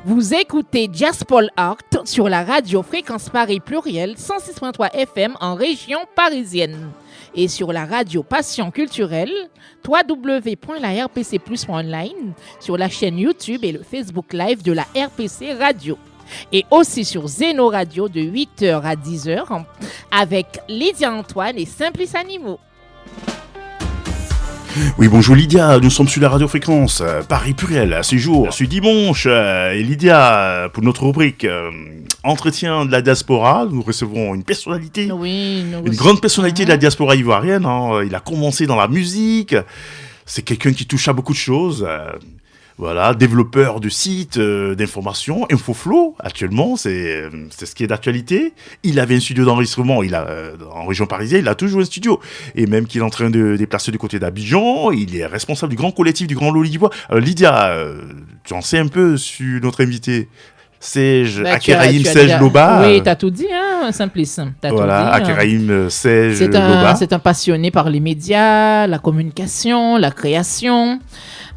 Vous écoutez Jazz Paul Art sur la radio Fréquence Paris Pluriel 106.3 FM en région parisienne et sur la radio Passion Culturelle www.larpcplus.online sur la chaîne YouTube et le Facebook Live de la RPC Radio et aussi sur Zeno Radio de 8h à 10h avec Lydia Antoine et Simplice Animaux. Oui, bonjour Lydia, nous sommes sur la radio-fréquence Paris Pluriel, à ce jour, ce dimanche. Et Lydia, pour notre rubrique Entretien de la diaspora, nous recevons une personnalité, une grande personnalité de la diaspora ivoirienne. Il a commencé dans la musique, c'est quelqu'un qui touche à beaucoup de choses. Voilà, développeur de sites d'information, InfoFlow, actuellement, c'est ce qui est d'actualité. Il avait un studio d'enregistrement, en région parisienne, il a toujours un studio. Et même qu'il est en train de déplacer du côté d'Abidjan, il est responsable du grand collectif du Grand Lodibois. Alors Lydia, tu en sais un peu sur notre invité Serge Akeraïm Serge Loba. Oui, t'as tout dit, Simplice. Voilà, Akeraïm Serge Loba. C'est un passionné par les médias, la communication, la création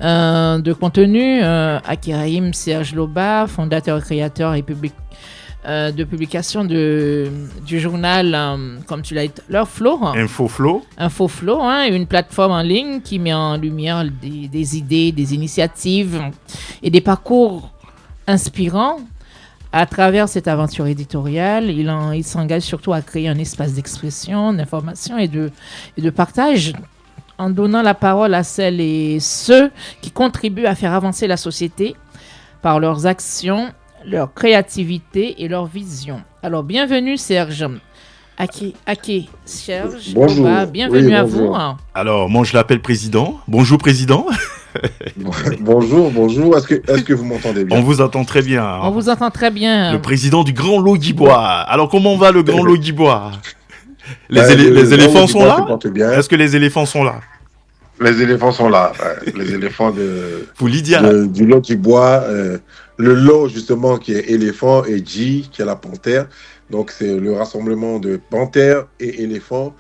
de contenu. Akeraïm Serge Loba, fondateur et créateur et de publication du journal, comme tu l'as dit, InfoFlow. InfoFlow, une plateforme en ligne qui met en lumière des idées, des initiatives et des parcours inspirants. À travers cette aventure éditoriale, il s'engage surtout à créer un espace d'expression, d'information et de partage, en donnant la parole à celles et ceux qui contribuent à faire avancer la société par leurs actions, leur créativité et leur vision. Alors, bienvenue Serge. Serge. Bonjour. Bienvenue à vous. Alors, moi je l'appelle Président. Bonjour Président. Bonjour. Est-ce que vous m'entendez bien? On vous entend très bien. On vous entend très bien. Le président du Grand Lodibois. Alors, comment va le Grand Lodibois? Les éléphants sont là? Est-ce que les éléphants sont là? Les éléphants sont là. Les éléphants du Lodibois. Le lot, justement, qui est éléphant, et G, qui est la panthère. Donc, c'est le rassemblement de panthères et éléphants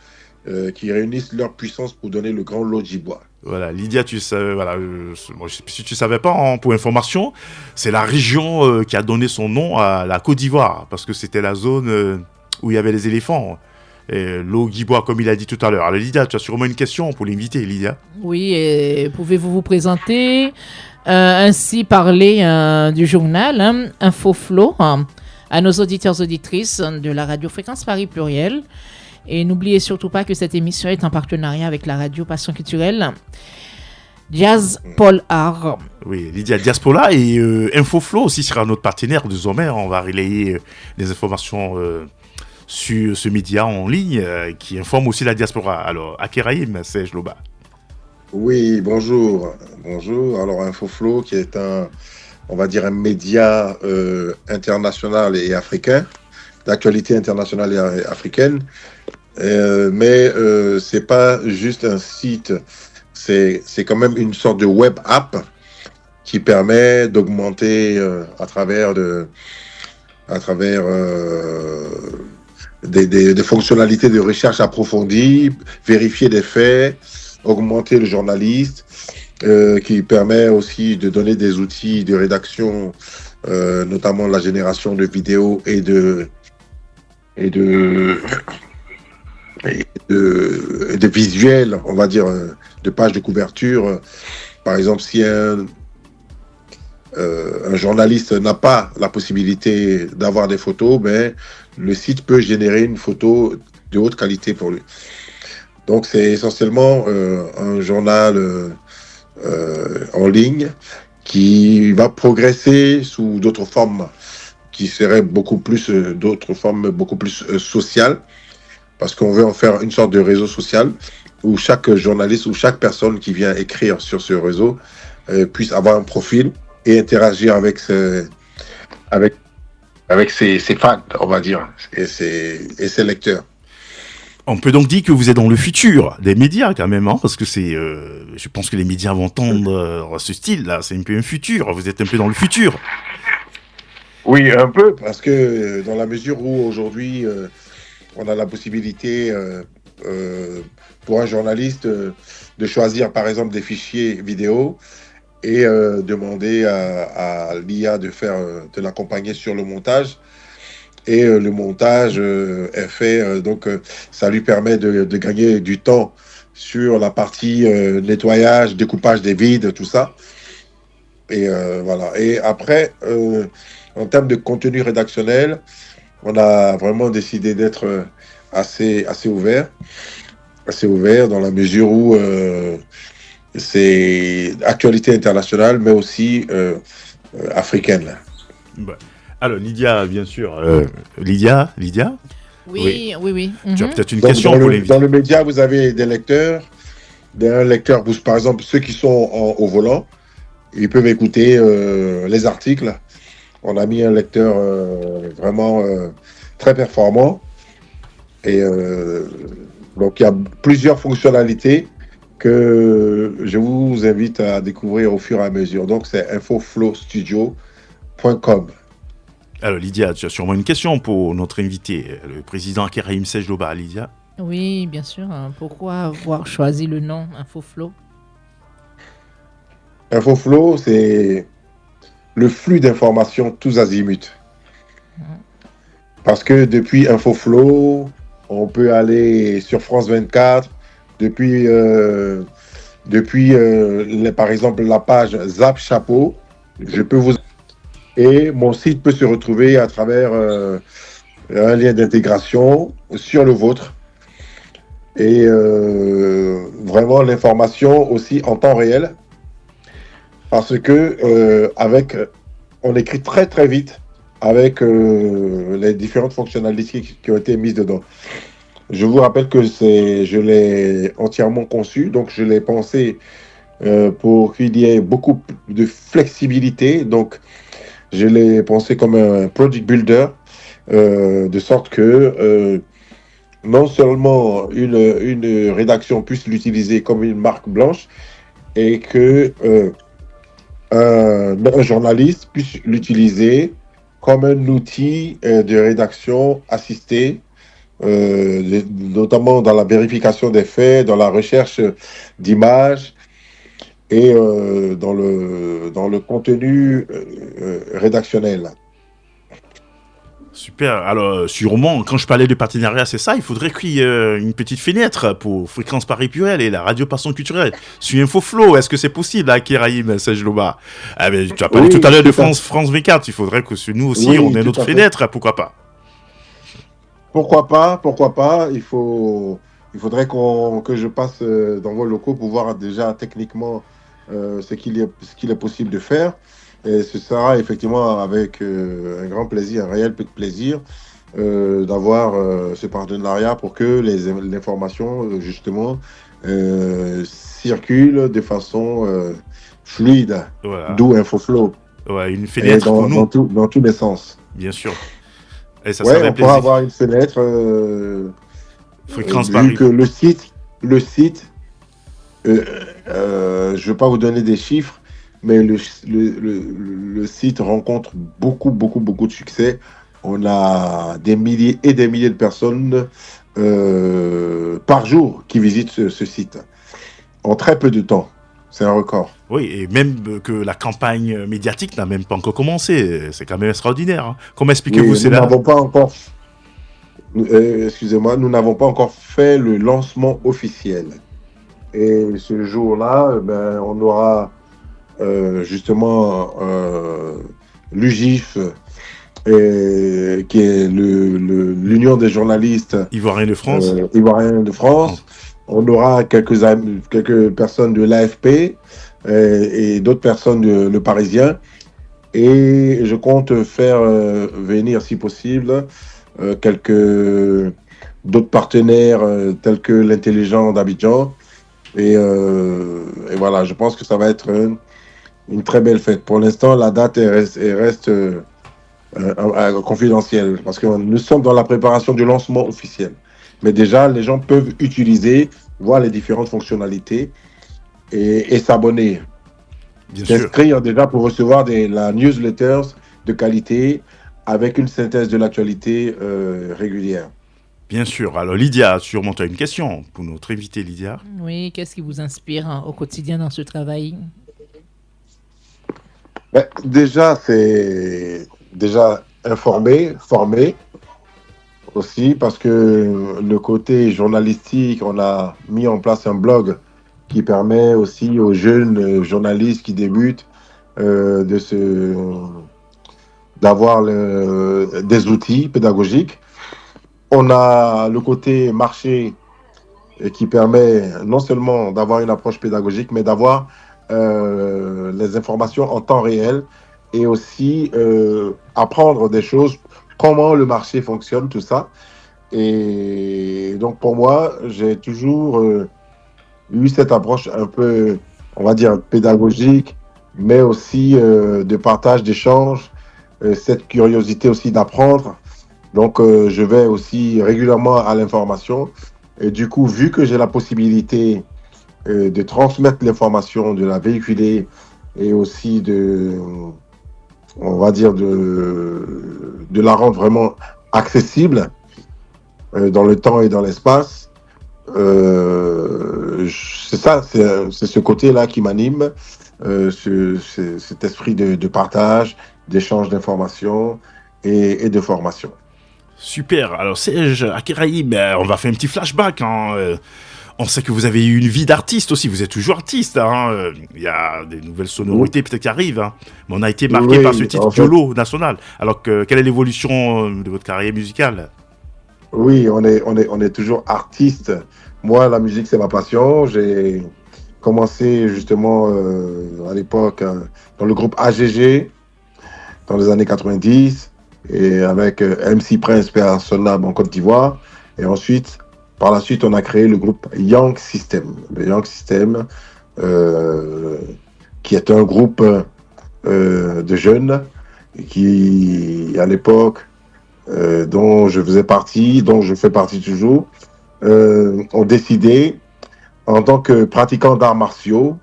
qui réunissent leur puissance pour donner le Grand Lodibois. Voilà, Lydia, tu savais, si tu savais pas, pour information, c'est la région qui a donné son nom à la Côte d'Ivoire, parce que c'était la zone où il y avait les éléphants. Lodibois, comme il a dit tout à l'heure. Alors Lydia, tu as sûrement une question pour l'inviter, Lydia. Oui, et pouvez-vous vous présenter, ainsi parler du journal InfoFlow à nos auditeurs auditrices de la radio Fréquence Paris Pluriel. Et n'oubliez surtout pas que cette émission est en partenariat avec la radio Passion Culturelle Jazz Paul Art. Oui, Lydia Diaspora et InfoFlow aussi sera notre partenaire désormais. On va relayer des informations sur ce média en ligne qui informe aussi la diaspora. Alors, Akeraïm Serge Loba. Oui, bonjour. Alors, InfoFlow qui est un média international et africain, d'actualité internationale et africaine. Mais c'est pas juste un site, c'est quand même une sorte de web app qui permet d'augmenter à travers des fonctionnalités de recherche approfondie, vérifier des faits, augmenter le journaliste, qui permet aussi de donner des outils de rédaction, notamment la génération de vidéos et de visuels, on va dire, de pages de couverture. Par exemple, si un journaliste n'a pas la possibilité d'avoir des photos, le site peut générer une photo de haute qualité pour lui. Donc, c'est essentiellement un journal en ligne qui va progresser sous d'autres formes, qui seraient beaucoup plus sociales, parce qu'on veut en faire une sorte de réseau social où chaque journaliste ou chaque personne qui vient écrire sur ce réseau puisse avoir un profil et interagir avec ses fans, on va dire, et ses lecteurs. On peut donc dire que vous êtes dans le futur des médias quand même, parce que je pense que les médias vont tendre ce style-là, c'est un peu un futur, vous êtes un peu dans le futur. Oui, un peu, parce que dans la mesure où aujourd'hui on a la possibilité pour un journaliste de choisir par exemple des fichiers vidéo et demander à l'IA de l'accompagner sur le montage. Et le montage est fait, donc ça lui permet de gagner du temps sur la partie nettoyage, découpage des vides, tout ça. Et voilà. Et après, en termes de contenu rédactionnel, on a vraiment décidé d'être assez ouvert dans la mesure où c'est actualité internationale, mais aussi africaine. Bah, alors, Lydia, bien sûr. Lydia? Oui. Tu as peut-être une Donc, question pour l'invité. dans le média, vous avez des lecteurs. Un lecteur, par exemple, ceux qui sont au volant, ils peuvent écouter les articles. On a mis un lecteur vraiment très performant. Et donc, il y a plusieurs fonctionnalités que je vous invite à découvrir au fur et à mesure. Donc, c'est infoflowstudio.com. Alors, Lydia, tu as sûrement une question pour notre invité, le président Akiraïm Sejloba. Lydia? Oui, bien sûr. Pourquoi avoir choisi le nom InfoFlow? InfoFlow, c'est le flux d'informations tous azimuts. Parce que depuis InfoFlow, on peut aller sur France 24, par exemple la page Zap Chapeau, et mon site peut se retrouver à travers un lien d'intégration sur le vôtre. Et vraiment l'information aussi en temps réel. Parce que on écrit très très vite avec les différentes fonctionnalités qui ont été mises dedans. Je vous rappelle que je l'ai entièrement conçu, donc je l'ai pensé pour qu'il y ait beaucoup de flexibilité. Donc je l'ai pensé comme un project builder, de sorte que non seulement une rédaction puisse l'utiliser comme une marque blanche, et que un journaliste puisse l'utiliser comme un outil de rédaction assisté, notamment dans la vérification des faits, dans la recherche d'images et dans le contenu rédactionnel. Super. Alors, sûrement, quand je parlais de partenariat, c'est ça. Il faudrait qu'il y ait une petite fenêtre pour Fréquence Paris Pluriel et la radio Passion Culturelle sur InfoFlow. Est-ce que c'est possible, Akiraïm Sejloba? Ah, ben, tu as parlé tout à l'heure de France 24. Il faudrait que sur nous aussi, on ait notre fenêtre. Pourquoi pas? Pourquoi pas. Il faudrait que je passe dans vos locaux pour voir déjà techniquement ce qu'il est possible de faire. Et ce sera effectivement avec un grand plaisir, un réel plaisir d'avoir ce partenariat pour que l'information, justement, circule de façon fluide. Voilà. D'où InfoFlow. Ouais, une fenêtre pour nous. Dans tous les sens. Bien sûr. Et ça on pourra avoir une fenêtre. Fréquence vu Paris. Que le site, je ne vais pas vous donner des chiffres, mais le site rencontre beaucoup de succès. On a des milliers et des milliers de personnes par jour qui visitent ce site en très peu de temps. C'est un record. Oui, et même que la campagne médiatique n'a même pas encore commencé. C'est quand même extraordinaire. Hein. Comment expliquez-vous cela? Nous n'avons pas encore... excusez-moi, nous n'avons pas encore fait le lancement officiel. Et ce jour-là, on aura justement l'UGIF, qui est l'Union des journalistes ivoiriens de France. On aura quelques personnes de l'AFP et d'autres personnes de Le Parisien. Et je compte faire venir, si possible, d'autres partenaires tels que l'Intelligent d'Abidjan. Et voilà, je pense que ça va être une très belle fête. Pour l'instant, la date reste confidentielle parce que nous sommes dans la préparation du lancement officiel. Mais déjà, les gens peuvent utiliser, voir les différentes fonctionnalités et s'abonner. S'inscrire déjà pour recevoir la newsletter de qualité avec une synthèse de l'actualité régulière. Bien sûr. Alors Lydia, sûrement tu as une question pour notre invité Lydia. Oui, qu'est-ce qui vous inspire au quotidien dans ce travail? Déjà, c'est déjà informé, formé aussi, parce que le côté journalistique, on a mis en place un blog qui permet aussi aux jeunes journalistes qui débutent euh, de se, d'avoir des outils pédagogiques. On a le côté marché qui permet non seulement d'avoir une approche pédagogique, mais d'avoir les informations en temps réel et aussi apprendre des choses, comment le marché fonctionne, tout ça. Et donc pour moi, j'ai toujours eu cette approche un peu, on va dire, pédagogique, mais aussi de partage, d'échange, cette curiosité aussi d'apprendre. Donc je vais aussi régulièrement à l'information. Et du coup, vu que j'ai la possibilité de transmettre l'information, de la véhiculer et aussi on va dire, de la rendre vraiment accessible dans le temps et dans l'espace, c'est ça, c'est ce côté-là qui m'anime, cet esprit de partage, d'échange d'informations et de formation. Super. Alors Serge Akiraïm, on va faire un petit flashback. On sait que vous avez eu une vie d'artiste aussi. Vous êtes toujours artiste. Il y a des nouvelles sonorités peut-être qui arrivent. Mais on a été marqué par ce titre Diolo national. Alors quelle est l'évolution de votre carrière musicale? Oui, on est toujours artiste. Moi, la musique, c'est ma passion. J'ai commencé justement à l'époque dans le groupe AGG dans les années 90 et avec MC Prince Personnable en Côte d'Ivoire. Et ensuite, par la suite, on a créé le groupe Young System. Le Young System, qui est un groupe de jeunes qui, à l'époque, dont je faisais partie, dont je fais partie toujours, ont décidé, en tant que pratiquants d'arts martiaux,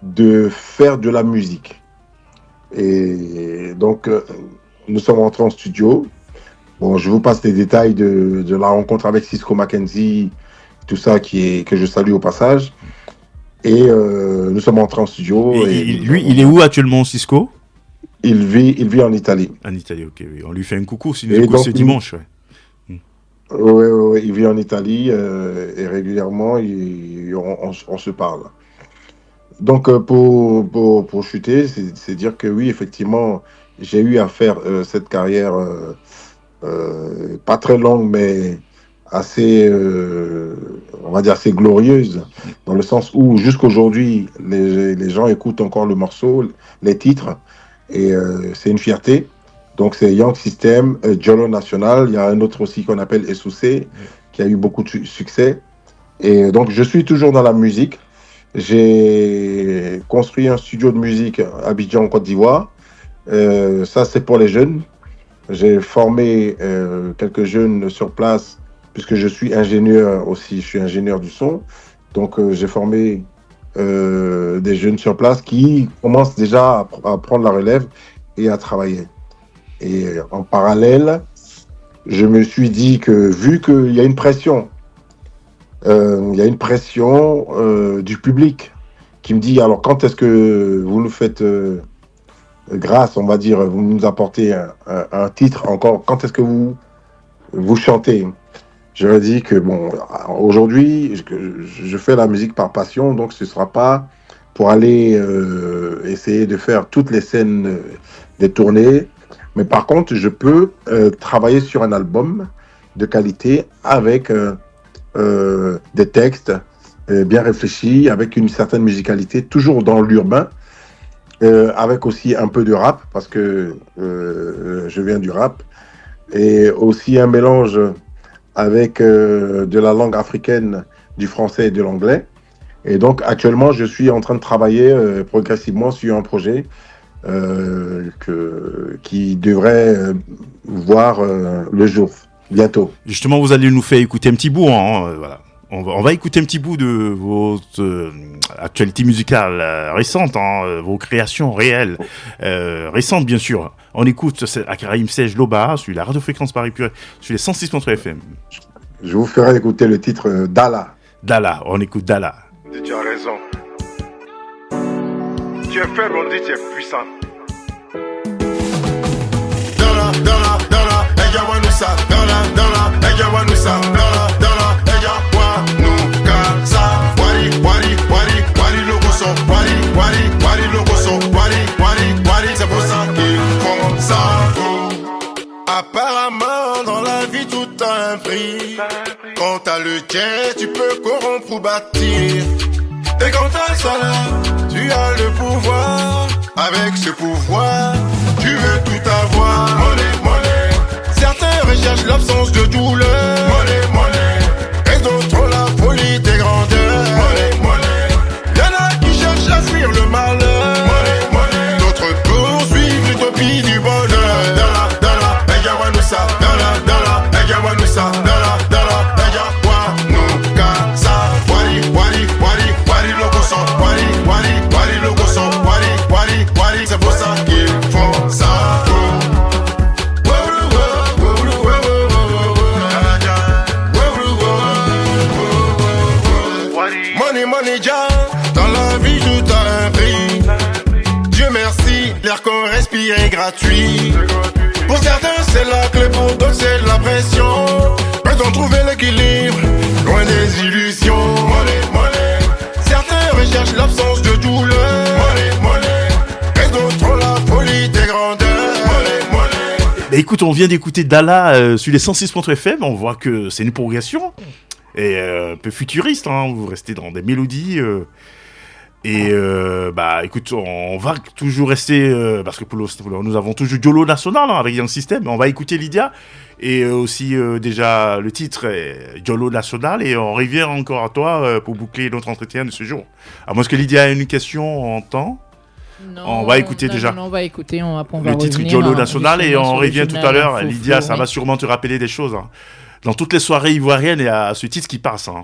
de faire de la musique. Et donc, nous sommes entrés en studio. Bon, je vous passe les détails de la rencontre avec Cisco Mackenzie, tout ça que je salue au passage. Et nous sommes entrés en studio. Il est où actuellement, Cisco? Il vit en Italie. En Italie, ok. Oui. On lui fait un coucou s'il nous écoute ce dimanche. Ouais. Oui, il vit en Italie et régulièrement, on se parle. Donc, pour chuter, c'est dire que oui, effectivement, j'ai eu à faire cette carrière pas très longue, mais assez, on va dire, assez glorieuse, dans le sens où jusqu'aujourd'hui, les gens écoutent encore le morceau, les titres, et c'est une fierté. Donc, c'est Young System, Diolo National. Il y a un autre aussi qu'on appelle Essoucé, qui a eu beaucoup de succès. Et donc, je suis toujours dans la musique. J'ai construit un studio de musique à Abidjan, en Côte d'Ivoire. Ça, c'est pour les jeunes. J'ai formé quelques jeunes sur place, puisque je suis ingénieur aussi. Je suis ingénieur du son. Donc, j'ai formé des jeunes sur place qui commencent déjà à prendre la relève et à travailler. Et en parallèle, je me suis dit que vu qu'il y a une pression, du public qui me dit alors quand est-ce que vous nous faites grâce, on va dire, vous nous apportez un titre encore, quand est-ce que vous chantez? Je leur ai dit que bon, aujourd'hui, je fais la musique par passion, donc ce ne sera pas pour aller essayer de faire toutes les scènes des tournées. Mais par contre, je peux travailler sur un album de qualité avec des textes bien réfléchis, avec une certaine musicalité, toujours dans l'urbain, avec aussi un peu de rap, parce que je viens du rap, et aussi un mélange avec de la langue africaine, du français et de l'anglais. Et donc, actuellement, je suis en train de travailler progressivement sur un projet qui devrait voir le jour bientôt. Justement, vous allez nous faire écouter un petit bout. Voilà. On va écouter un petit bout de votre actualité musicale récente, vos créations réelles, récentes bien sûr. On écoute Akiraïm Serge Loba sur la radiofréquence Paris Pur, sur les 106.3 FM. Je vous ferai écouter le titre Dala. Dala, on écoute Dala. Tu as raison. Tu es faible, on dit tu es puissant. ella wanusa, ella wanusa, ella wanukasa. Wari logoso, wari logoso, wari, c'est pour ça qu'ils font ça. Apparemment dans la vie tout a un prix. Quand t'as le tien, tu peux corrompre ou bâtir. Et quand t'as ça là, tu as le pouvoir. Avec ce pouvoir, tu veux tout avoir. Money. Certains recherchent l'absence de douleur. Money. Et d'autres la folie des grandeurs. Money. Y'en a qui cherchent à fuir le malheur. Money. D'autres poursuivent l'utopie du bonheur. Ella wanusa, ella wanusa, ella wanukasa. Wari logoso, wari logoso, wari, c'est pour ça qu'ils font ça. Money, ja, dans la vie tout a un prix. Dieu merci, l'air qu'on respire est gratuit. Pour certains c'est la clé, pour d'autres c'est la pression. Peut-on trouver l'équilibre, loin des illusions. Money. Certains recherchent l'absence de douleur. Money. Et d'autres la folie des grandeurs. Money. Bah écoute, on vient d'écouter Dala sur les 106.3 FM, on voit que c'est une progression. Et un peu futuriste, hein, vous restez dans des mélodies. Bah écoute, on va toujours rester, parce que nous avons toujours Jolo National hein, avec Young System, on va écouter Lydia, et aussi déjà le titre est Jolo National, et on revient encore à toi pour boucler notre entretien de ce jour. À moins que Lydia ait une question en temps. Non, on va écouter déjà. On va écouter, après on va le titre revenir, Jolo National, et on revient tout à l'heure. Lydia, ça oui. va sûrement te rappeler des choses. Hein. Dans toutes les soirées ivoiriennes, il y a ce titre qui passe. Hein.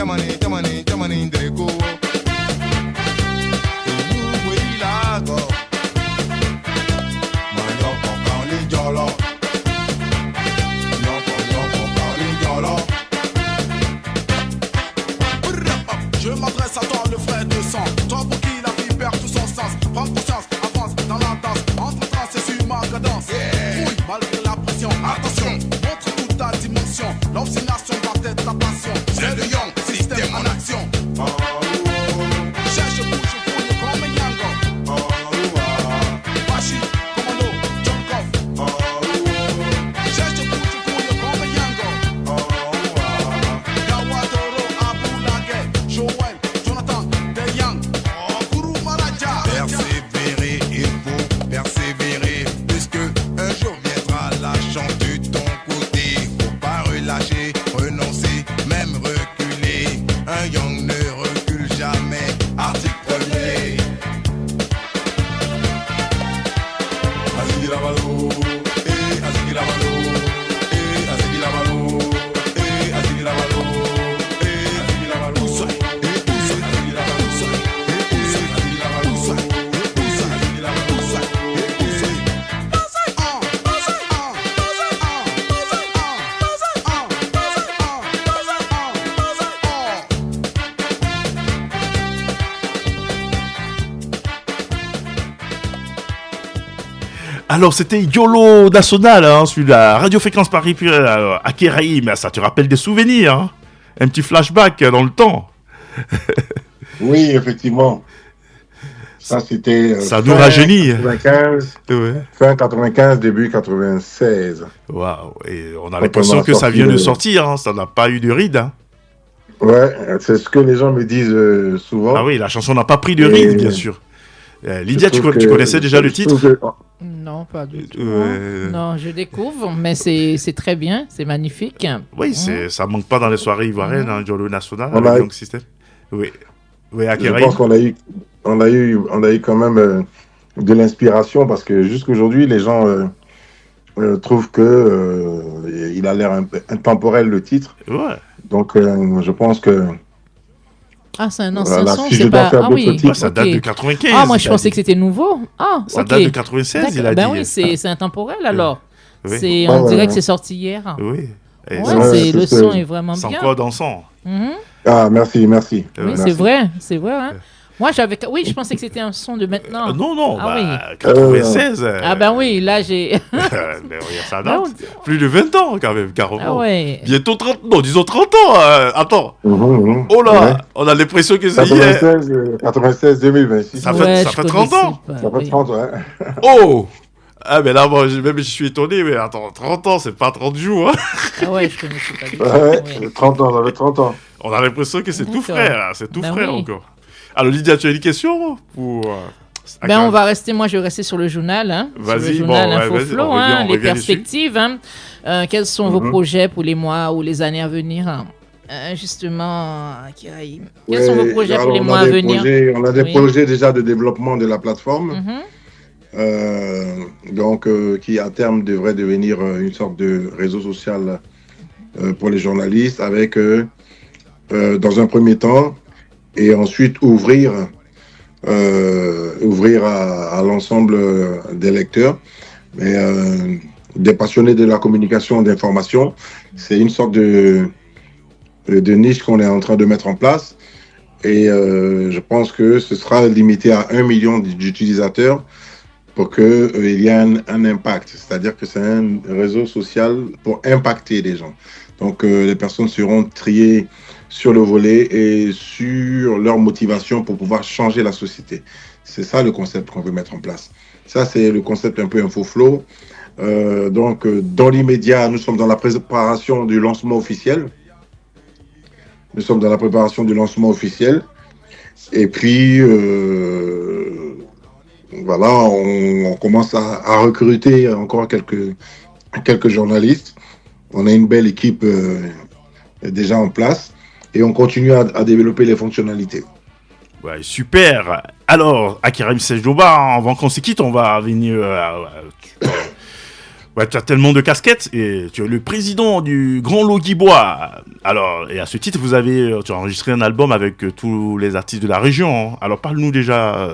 jamani ndrego. Uwe ilago. Mayoko kaoli jolo. Yoko kaoli jolo. Je m'adresse à toi le frère de sang. Toi pour qui la vie perd tout son sens. Prends conscience, avance dans la danse. Entre en trance et suis ma cadence. Fouille malgré la pression, attention. Montre toute ta dimension. L'obstination doit être ta passion. C'est le young, système en action. Cherche bouche, fouille comme un yango. Bashi, commando, Djokoff. Cherche bouche, fouille comme un yango. Gawadoro, Aboulage, Joël, Jonathan, Deyang, Guru Maraja. Persévérer, il faut persévérer. Puisque un jour viendra la chance de ton côté. Faut pas relâcher, renoncer, même reculer. Un young ne recule jamais. Article premier. Azigi la balo, azigi la balo, azigi la balo, azigi la balo, azigi la balo, azigi la balo, azigi la balo, azigi la Alors, c'était YOLO National, hein, sur la radiofréquence Paris Pluriel à Keraïm. Ça te rappelle des souvenirs, hein? Un petit flashback dans le temps. Oui, effectivement. Ça, c'était. Ça nous rajeunit. 95, Ouais. fin 95, début 96. Waouh. Et on a Quand l'impression on a que ça sorti vient de le- sortir, hein. Ça n'a pas eu de ride, hein. Ouais, c'est ce que les gens me disent souvent. Ah oui, la chanson n'a pas pris de Et- ride, bien sûr. Lydia, Je trouve tu que- connaissais déjà le je titre? trouve que- Non, pas du tout. Ouais. Non, je découvre, mais c'est très bien, c'est magnifique. Oui, ça manque pas dans les soirées ivoiriennes, hein, YOLO National, On avec a- Young System. Oui. Oui, à Je Keraïm. pense qu'on a eu quand même de l'inspiration parce que jusqu'aujourd'hui, les gens trouvent que il a l'air un peu intemporel le titre. Ouais. Donc, je pense que Ah, c'est un ancien Voilà, son, si je c'est dois pas. faire Ah d'autres oui. titres. Ouais, ça date ok. de 95. Ah, moi je il a pensais dit. que c'était nouveau. Ah, Ça ok. date de 96, il a Ben dit. oui, c'est intemporel alors. Oui. C'est, Ouais, on ouais, dirait ouais. que c'est sorti hier. Oui. Et Ouais, sans, Ouais, c'est, c'est le ce- son est vraiment sans bien. quoi dansant. Mhm. ah merci. Oui, Ouais. c'est vrai. Hein. Moi, oui, je pensais que c'était un son de maintenant. Non, Ah bah, 96. Ah ben oui, là j'ai. Mais regarde, ça Là, date. Plus de 20 ans quand même, carrément. Ah ouais. Bientôt 30, non, disons 30 ans. Attends. Oh là, Ouais. on a l'impression que c'est hier. 96, 2026. Ça Ouais, fait je 30 ans. connaissais pas, Ça fait oui. 30, ouais. Oh. Ah, mais là, moi, je suis étonné, mais attends, 30 ans, c'est pas 30 jours. Hein. Ah ouais, je connaissais pas du tout. Ouais, Oui. 30 ans, ça fait 30 ans. On a l'impression que c'est tout D'accord. frais, là. C'est tout Ben frais oui. encore. Alors, Lydia, tu as une question pour. Ben, on va rester, moi je vais rester sur le journal, hein, sur le Vas-y, journal bon, ouais, InfoFlow, vas-y, on revient- hein, on les revient perspectives, hein. Quels sont vos Mhm. projets pour les mois ou les années à venir, hein. Justement, Kiraïm. Quels sont vos projets pour les mois à venir? On a des Oui. projets déjà de développement de la plateforme, Mhm. donc qui à terme devrait devenir une sorte de réseau social pour les journalistes, avec dans un premier temps, et ensuite ouvrir à l'ensemble des lecteurs, mais des passionnés de la communication, d'information. C'est une sorte de niche qu'on est en train de mettre en place, et je pense que ce sera limité à 1 million d'utilisateurs pour qu'il y ait un impact, c'est-à-dire que c'est un réseau social pour impacter les gens. Donc les personnes seront triées sur le volet et sur leur motivation pour pouvoir changer la société. C'est ça le concept qu'on veut mettre en place. Ça, c'est le concept un peu InfoFlow. Donc, dans l'immédiat, nous sommes dans la préparation du lancement officiel. Et puis, voilà, on commence à recruter encore quelques journalistes. On a une belle équipe déjà en place. Et on continue à développer les fonctionnalités. Ouais, super. Alors, Akiram Sejdoba, avant qu'on se quitte, on va venir Ouais, tu as tellement de casquettes et tu es le président du Grand Logibois. Alors, et à ce titre, tu as enregistré un album avec tous les artistes de la région. Hein. Alors, parle-nous déjà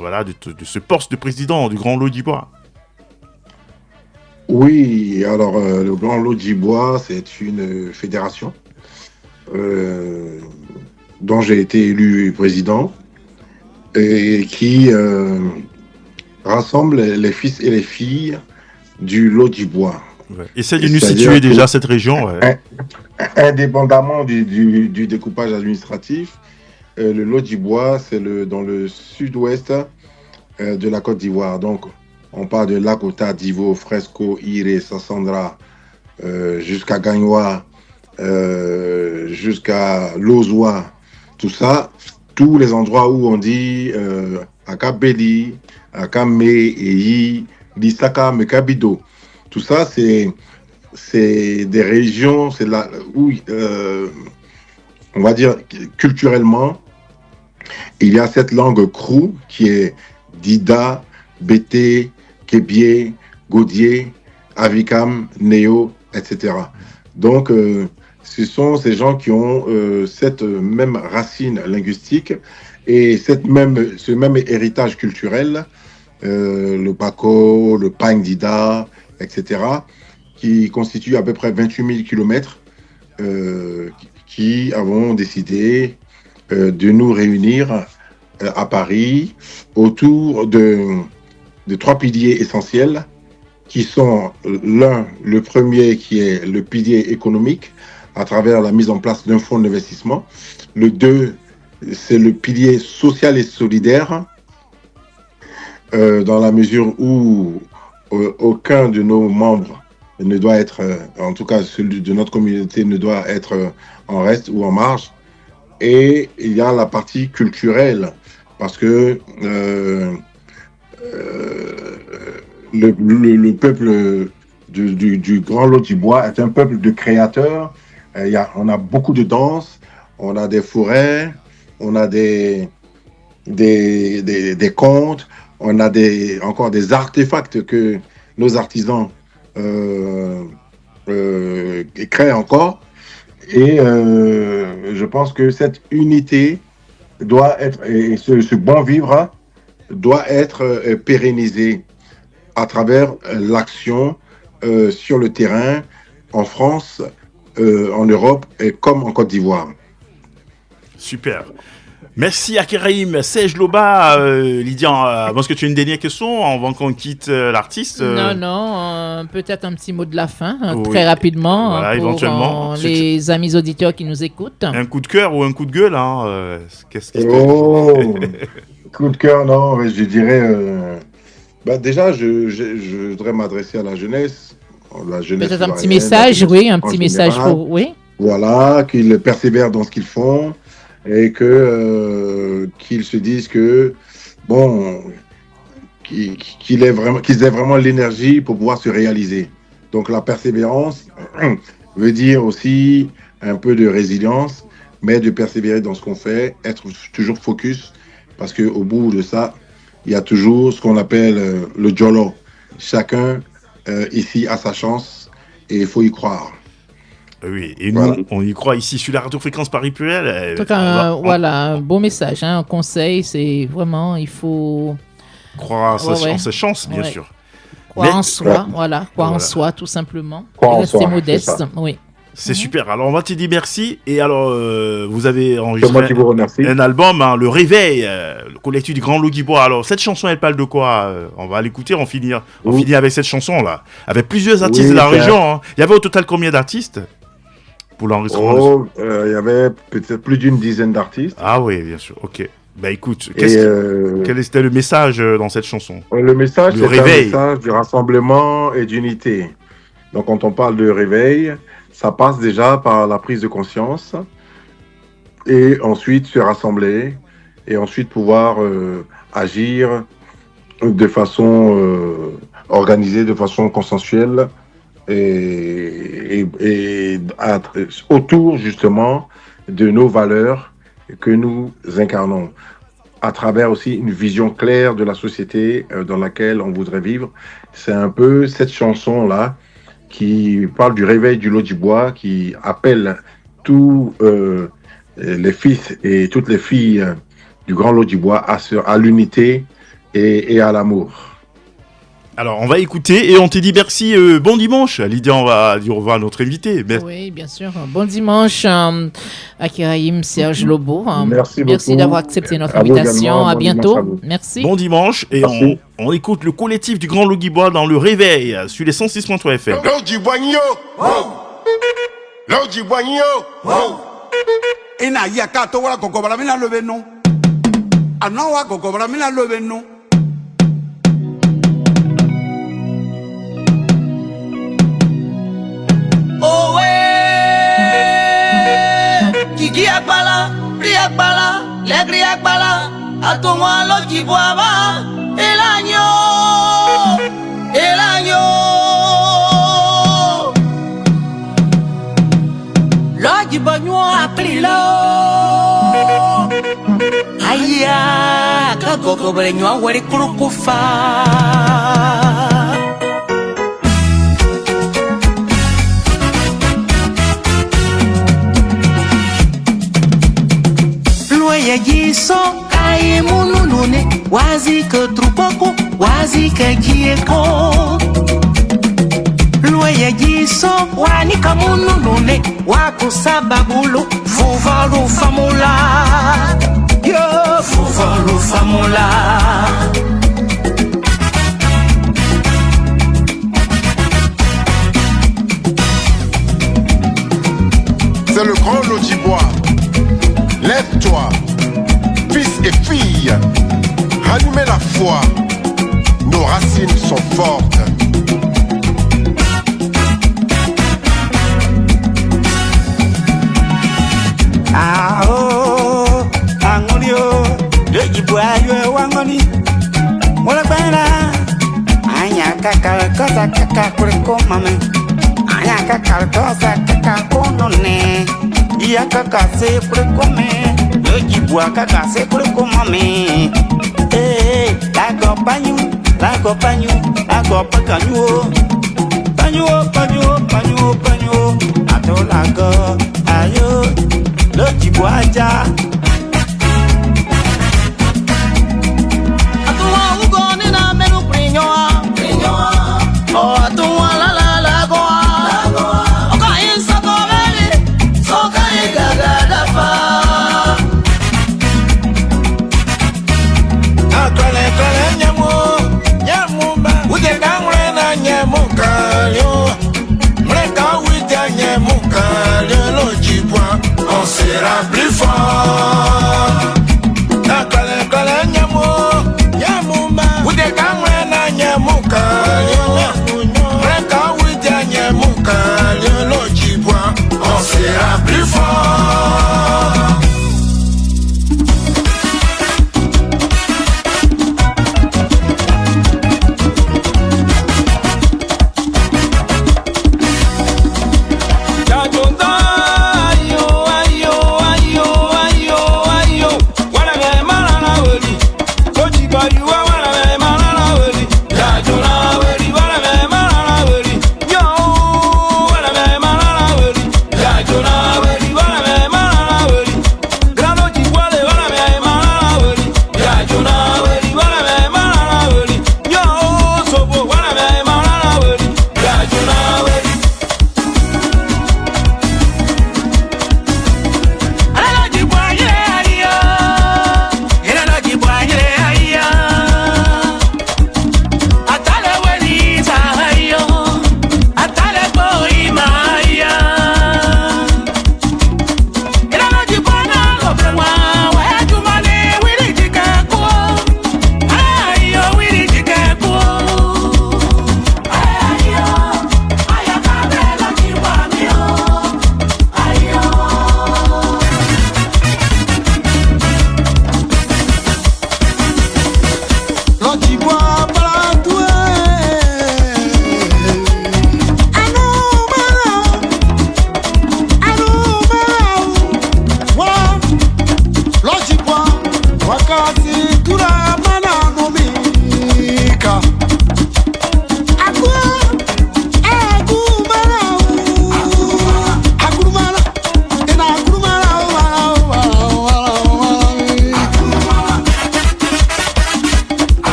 de ce poste de président du Grand Logibois. Oui, alors le Grand Logibois, c'est une fédération dont j'ai été élu président et qui rassemble les fils et les filles du Logibois. Ouais. Essaye de nous situer déjà cette région. Ouais. Indépendamment du découpage administratif, le Logibois, c'est dans le sud-ouest de la Côte d'Ivoire. Donc, on part de Lakota, Divo, Fresco, Iré, Sassandra, jusqu'à Gagnoa, jusqu'à Lozoa, tout ça, tous les endroits où on dit Akabeli, Akame, Eyi, Lisaka, Mekabido. Tout ça, c'est des régions, c'est là où, on va dire, culturellement, il y a cette langue krou qui est Dida, Bété, Kébié, Gaudier, Avikam, Néo, etc. Donc, ce sont ces gens qui ont cette même racine linguistique et ce même héritage culturel, le Bako, le Pang Dida, etc., qui constituent à peu près 28 000 kilomètres, qui avons décidé de nous réunir à Paris autour de 3 piliers essentiels qui sont le premier qui est le pilier économique à travers la mise en place d'un fonds d'investissement. Le 2, c'est le pilier social et solidaire dans la mesure où aucun de nos membres ne doit être, en tout cas celui de notre communauté ne doit être en reste ou en marge. Et il y a la partie culturelle parce que le peuple du Grand Logibois est un peuple de créateurs. On a beaucoup de danses, on a des forêts, on a des contes, on a encore des artefacts que nos artisans créent encore. Et je pense que cette unité doit être, et ce bon vivre doit être pérennisé à travers l'action sur le terrain en France, en Europe et comme en Côte d'Ivoire. Super. Merci Akiraïm. Serge Loba, Lydia, est-ce que tu as une dernière question avant qu'on quitte l'artiste Non, peut-être un petit mot de la fin, très rapidement, voilà, pour éventuellement. les amis auditeurs qui nous écoutent. Un coup de cœur ou un coup de gueule qu'est-ce qui Coup de cœur, non, je dirais... déjà, je voudrais m'adresser à la jeunesse. Peut-être un petit message, un petit message pour... Oui. Voilà, qu'ils persévèrent dans ce qu'ils font et qu'ils se disent que, qu'ils aient vraiment l'énergie pour pouvoir se réaliser. Donc la persévérance veut dire aussi un peu de résilience, mais de persévérer dans ce qu'on fait, être toujours focus, parce qu'au bout de ça, il y a toujours ce qu'on appelle le Jolo. Chacun ici a sa chance et il faut y croire. Oui, et nous, on y croit ici sur la Radio Fréquence Paris Pluriel. En tout cas, un beau message, un conseil, c'est vraiment, il faut... Croire en ses chances, bien sûr. Croire en soi, croire en soi, tout simplement. Rester modeste, oui. C'est super. Alors, on va te dire merci. Et alors, vous avez enregistré un album, Le Réveil, le collectif du Grand Logibois. Alors, cette chanson, elle parle de quoi on va l'écouter, on finit avec cette chanson-là. Avec plusieurs artistes de la région. Il y avait au total combien d'artistes pour l'enregistrement il y avait peut-être plus d'une dizaine d'artistes. Ah oui, bien sûr. Ok. Écoute, quel était le message dans cette chanson? Le message, c'est un message du rassemblement et d'unité. Donc, quand on parle de réveil, ça passe déjà par la prise de conscience et ensuite se rassembler et ensuite pouvoir agir de façon organisée, de façon consensuelle et autour justement de nos valeurs que nous incarnons. à travers aussi une vision claire de la société dans laquelle on voudrait vivre. C'est un peu cette chanson-là qui parle du réveil du Lotjibois, qui appelle tous les fils et toutes les filles du Grand Lotjibois à l'unité et à l'amour. Alors, on va écouter et on te dit merci, bon dimanche. Lydia, on va dire au revoir à notre invité. Oui, bien sûr. Bon dimanche à Kiraïm Serge Lobo. Merci beaucoup. Merci d'avoir accepté notre invitation. À bientôt. À merci. Bon dimanche et on écoute le collectif du Grand Lotjibois dans le réveil sur les 106.3 FM. Lotjibois nyo, Lotjibois nyo. Ina yakato wala kokobala mina lobeno. Anawa kokobala mina lobeno. Kiki akbala, pri akbala, legri akbala, atonwa Lotjibois ba, el año. Lotjibois nyo aprilo. Aya, kakoko bere nyo awari kurukufa. Yajiso kai mununune wazi ke trupoko wazi ke kieko Lwe yajiso wani kamununune wakusababulo fuvalu famula yo fuvalu famula. C'est le Grand Lotjibois. Lève-toi, fils et filles, rallumez la foi, nos racines sont fortes. Ah oh, angonio, Lotjibois yo wangoni. Mola bana, anya kaka kosa kaka kuriko mame, anya kaka kosa kaka konone. Iya kaka se kurikome, Lotjibois kaka se kurikomame. Lago panyu, lago pakanyu, panyu, ato lago, ayo, Lotjibois ja. Atuwa ugoni na menu prinyoa, oh atuwa la lagoa. On sera plus fort.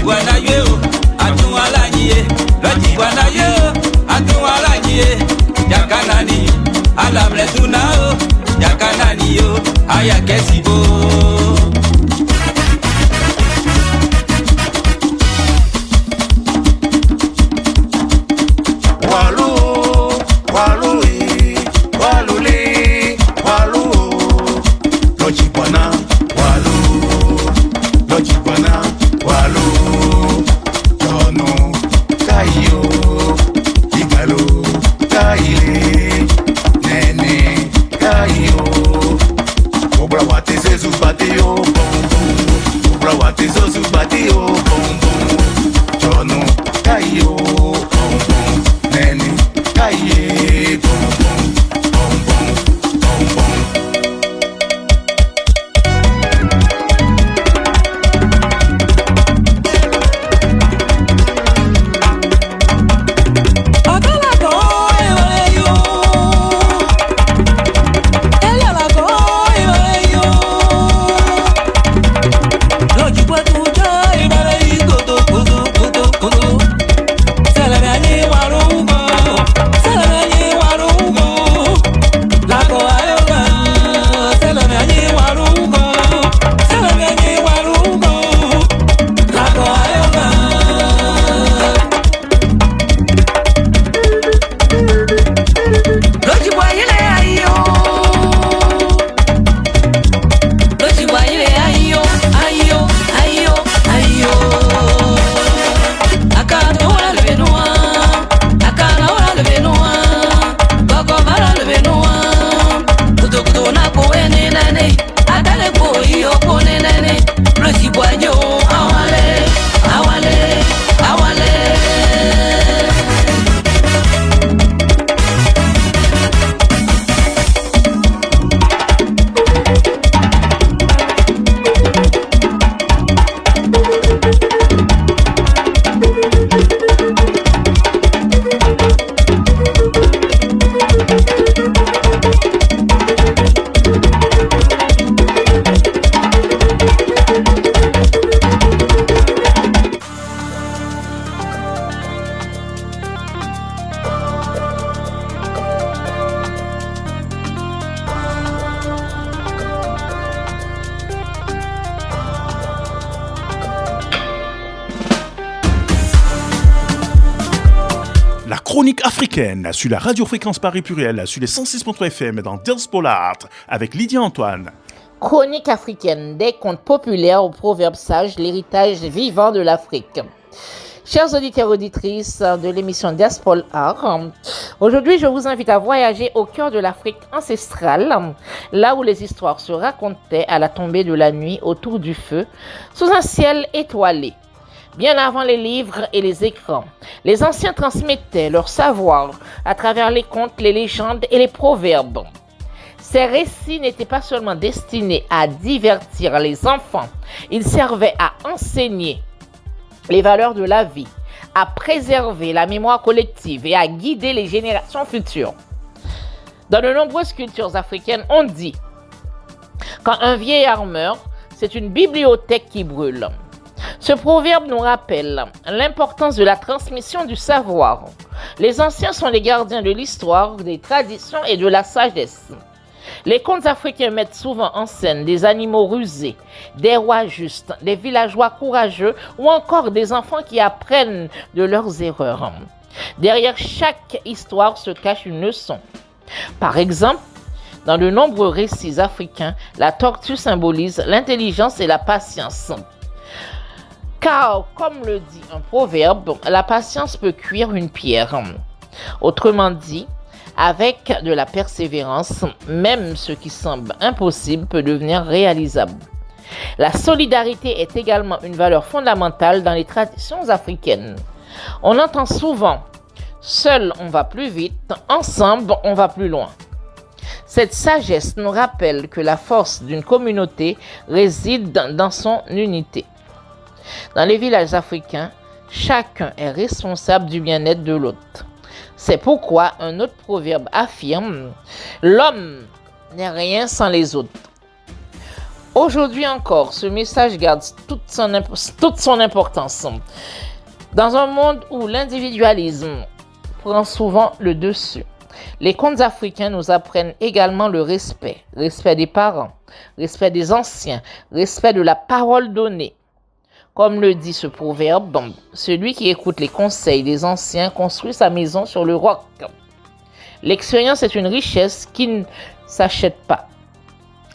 bwana yo atuwala nyie loji bwana yo atuwala nyie jakanani alamle tunao jakanani yo aya kesibo Chronique africaine sur la radiofréquence Paris Pluriel, sur les 106.3 FM dans Diaspora avec Lydia Antoine. Chronique africaine, des contes populaires aux proverbes sages, l'héritage vivant de l'Afrique. Chers auditeurs et auditrices de l'émission Diaspora, aujourd'hui je vous invite à voyager au cœur de l'Afrique ancestrale, là où les histoires se racontaient à la tombée de la nuit autour du feu, sous un ciel étoilé. Bien avant les livres et les écrans, les anciens transmettaient leur savoir à travers les contes, les légendes et les proverbes. Ces récits n'étaient pas seulement destinés à divertir les enfants, ils servaient à enseigner les valeurs de la vie, à préserver la mémoire collective et à guider les générations futures. Dans de nombreuses cultures africaines, on dit « Quand un vieillard meurt, c'est une bibliothèque qui brûle ». Ce proverbe nous rappelle l'importance de la transmission du savoir. Les anciens sont les gardiens de l'histoire, des traditions et de la sagesse. Les contes africains mettent souvent en scène des animaux rusés, des rois justes, des villageois courageux ou encore des enfants qui apprennent de leurs erreurs. Derrière chaque histoire se cache une leçon. Par exemple, dans de nombreux récits africains, la tortue symbolise l'intelligence et la patience. Car, comme le dit un proverbe, la patience peut cuire une pierre. Autrement dit, avec de la persévérance, même ce qui semble impossible peut devenir réalisable. La solidarité est également une valeur fondamentale dans les traditions africaines. On entend souvent « seul on va plus vite, ensemble on va plus loin ». Cette sagesse nous rappelle que la force d'une communauté réside dans son unité. Dans les villages africains, chacun est responsable du bien-être de l'autre. C'est pourquoi un autre proverbe affirme « L'homme n'est rien sans les autres ». Aujourd'hui encore, ce message garde toute son importance. Dans un monde où l'individualisme prend souvent le dessus, les contes africains nous apprennent également le respect des parents, respect des anciens, respect de la parole donnée. Comme le dit ce proverbe, celui qui écoute les conseils des anciens construit sa maison sur le roc. L'expérience est une richesse qui ne s'achète pas.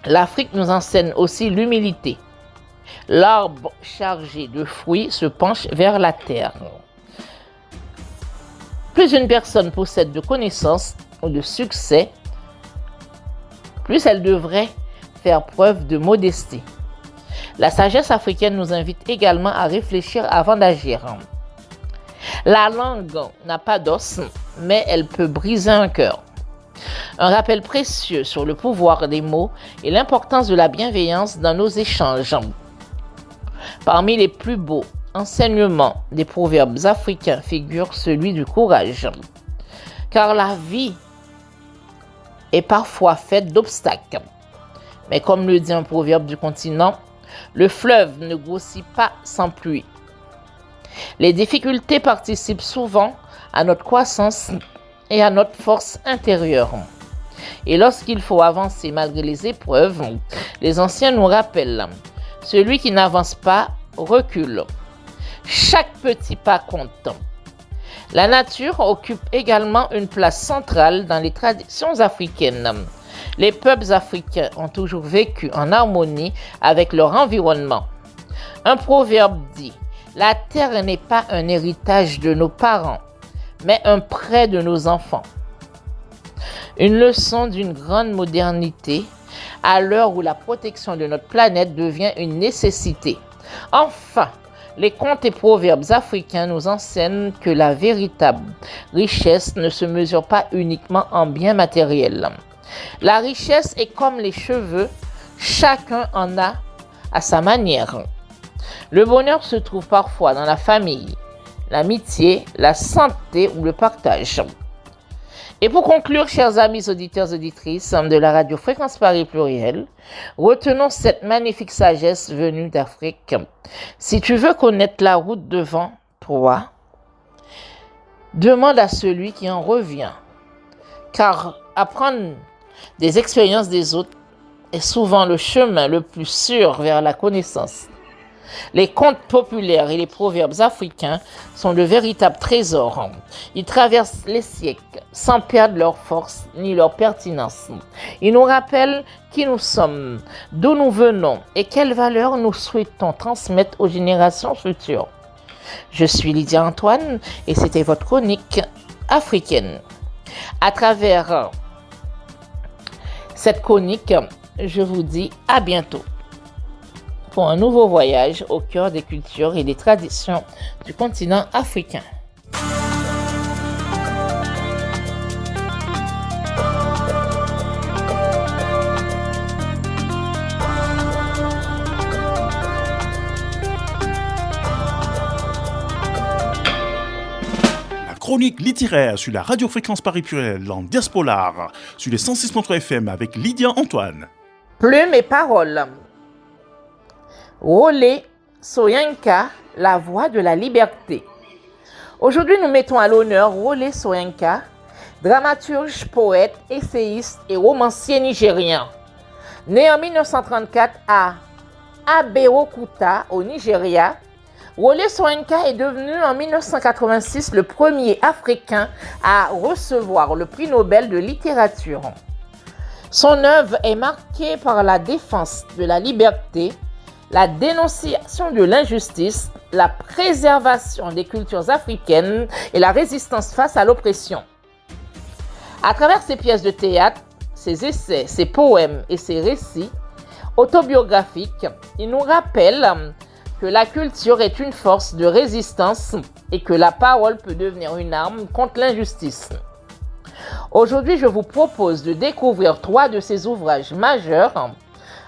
L'Afrique nous enseigne aussi l'humilité. L'arbre chargé de fruits se penche vers la terre. Plus une personne possède de connaissances ou de succès, plus elle devrait faire preuve de modestie. La sagesse africaine nous invite également à réfléchir avant d'agir. La langue n'a pas d'os, mais elle peut briser un cœur. Un rappel précieux sur le pouvoir des mots et l'importance de la bienveillance dans nos échanges. Parmi les plus beaux enseignements des proverbes africains figure celui du courage. Car la vie est parfois faite d'obstacles. Mais comme le dit un proverbe du continent, le fleuve ne grossit pas sans pluie. Les difficultés participent souvent à notre croissance et à notre force intérieure. Et lorsqu'il faut avancer malgré les épreuves, les anciens nous rappellent, celui qui n'avance pas recule. Chaque petit pas compte. La nature occupe également une place centrale dans les traditions africaines. Les peuples africains ont toujours vécu en harmonie avec leur environnement. Un proverbe dit « La terre n'est pas un héritage de nos parents, mais un prêt de nos enfants. » Une leçon d'une grande modernité à l'heure où la protection de notre planète devient une nécessité. Enfin, les contes et proverbes africains nous enseignent que la véritable richesse ne se mesure pas uniquement en biens matériels. La richesse est comme les cheveux, chacun en a à sa manière. Le bonheur se trouve parfois dans la famille, l'amitié, la santé ou le partage. Et pour conclure, chers amis auditeurs et auditrices de la radio Fréquence Paris Pluriel, retenons cette magnifique sagesse venue d'Afrique. Si tu veux connaître la route devant toi, demande à celui qui en revient. Car apprendre des expériences des autres est souvent le chemin le plus sûr vers la connaissance. Les contes populaires et les proverbes africains sont de véritables trésors. Ils traversent les siècles sans perdre leur force ni leur pertinence. Ils nous rappellent qui nous sommes, d'où nous venons et quelles valeurs nous souhaitons transmettre aux générations futures. Je suis Lydia Antoine et c'était votre chronique africaine. À travers cette chronique, je vous dis à bientôt pour un nouveau voyage au cœur des cultures et des traditions du continent africain. La chronique littéraire sur la radio Fréquence Paris Pluriel en Diaspolaire sur les 106.3 FM avec Lydia Antoine. Plume et paroles. Wole Soyinka, la voix de la liberté. Aujourd'hui, nous mettons à l'honneur Wole Soyinka, dramaturge, poète, essayiste et romancier nigérien. Né en 1934 à Abeokuta, au Nigeria, Wole Soyinka est devenu en 1986 le premier Africain à recevoir le prix Nobel de littérature. Son œuvre est marquée par la défense de la liberté, la dénonciation de l'injustice, la préservation des cultures africaines et la résistance face à l'oppression. À travers ses pièces de théâtre, ses essais, ses poèmes et ses récits autobiographiques, il nous rappelle que la culture est une force de résistance et que la parole peut devenir une arme contre l'injustice. Aujourd'hui, je vous propose de découvrir 3 de ses ouvrages majeurs,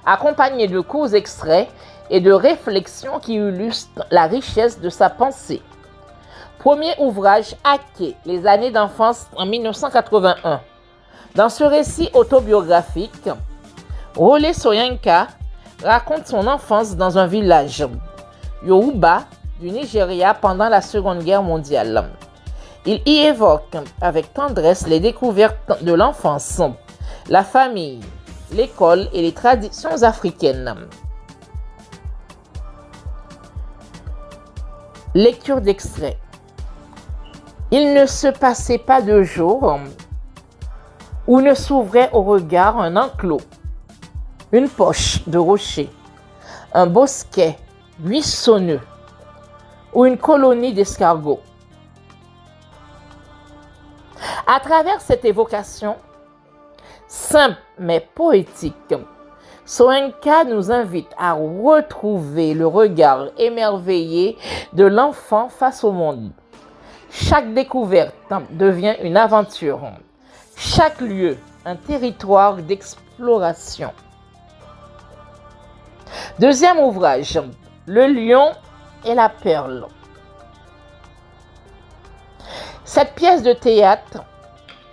accompagnés de courts extraits et de réflexions qui illustrent la richesse de sa pensée. Premier ouvrage, Aké, les années d'enfance en 1981. Dans ce récit autobiographique, Wole Soyinka raconte son enfance dans un village Yoruba du Nigeria pendant la Seconde Guerre mondiale. Il y évoque avec tendresse les découvertes de l'enfance, la famille, l'école et les traditions africaines. Lecture d'extrait. Il ne se passait pas de jour où ne s'ouvrait au regard un enclos, une poche de rocher, un bosquet buissonneux ou une colonie d'escargots. À travers cette évocation, simple mais poétique, Soyinka nous invite à retrouver le regard émerveillé de l'enfant face au monde. Chaque découverte devient une aventure, chaque lieu un territoire d'exploration. Deuxième ouvrage, Le lion et la perle. Cette pièce de théâtre,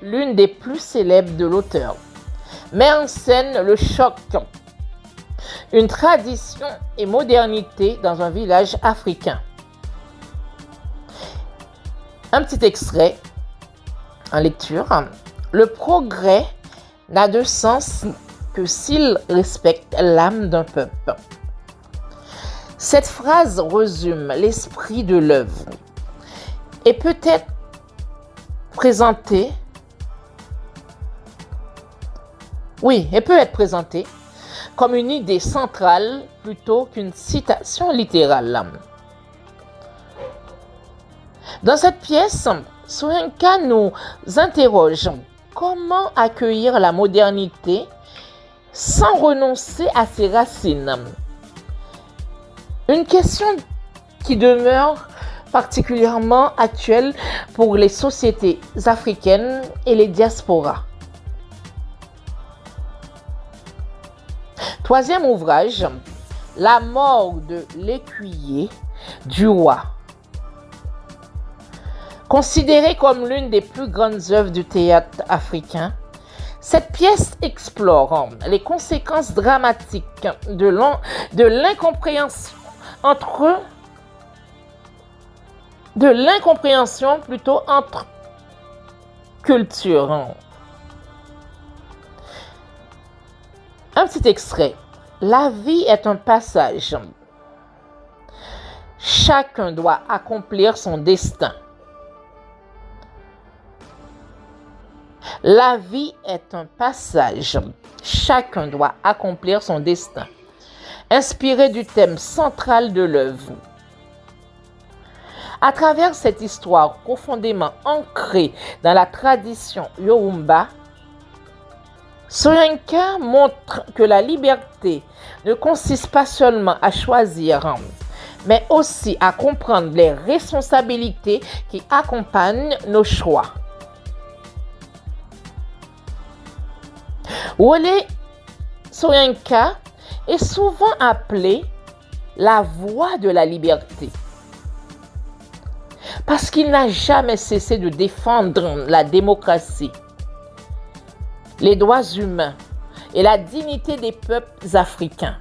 l'une des plus célèbres de l'auteur, met en scène le choc, une tradition et modernité dans un village africain. Un petit extrait en lecture. Le progrès n'a de sens que s'il respecte l'âme d'un peuple. Cette phrase résume l'esprit de l'œuvre et peut être présentée comme une idée centrale plutôt qu'une citation littérale. Dans cette pièce, Soyinka nous interroge comment accueillir la modernité sans renoncer à ses racines. Une question qui demeure particulièrement actuelle pour les sociétés africaines et les diasporas. Troisième ouvrage, La mort de l'écuyer du roi. Considérée comme l'une des plus grandes œuvres du théâtre africain, cette pièce explore les conséquences dramatiques de l'incompréhension entre cultures. Un petit extrait. La vie est un passage. Chacun doit accomplir son destin. La vie est un passage. Chacun doit accomplir son destin. Inspiré du thème central de l'œuvre. À travers cette histoire profondément ancrée dans la tradition Yoruba, Soyinka montre que la liberté ne consiste pas seulement à choisir, mais aussi à comprendre les responsabilités qui accompagnent nos choix. Wole Soyinka est souvent appelé la voix de la liberté parce qu'il n'a jamais cessé de défendre la démocratie, les droits humains et la dignité des peuples africains.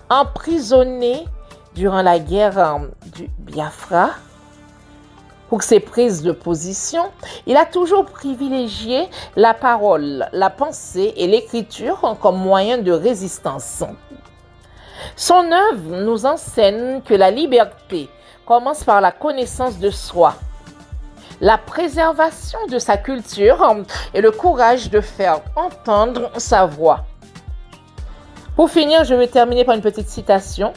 Emprisonné durant la guerre du Biafra, pour ses prises de position, il a toujours privilégié la parole, la pensée et l'écriture comme moyen de résistance. Son œuvre nous enseigne que la liberté commence par la connaissance de soi, la préservation de sa culture et le courage de faire entendre sa voix. Pour finir, je vais terminer par une petite citation.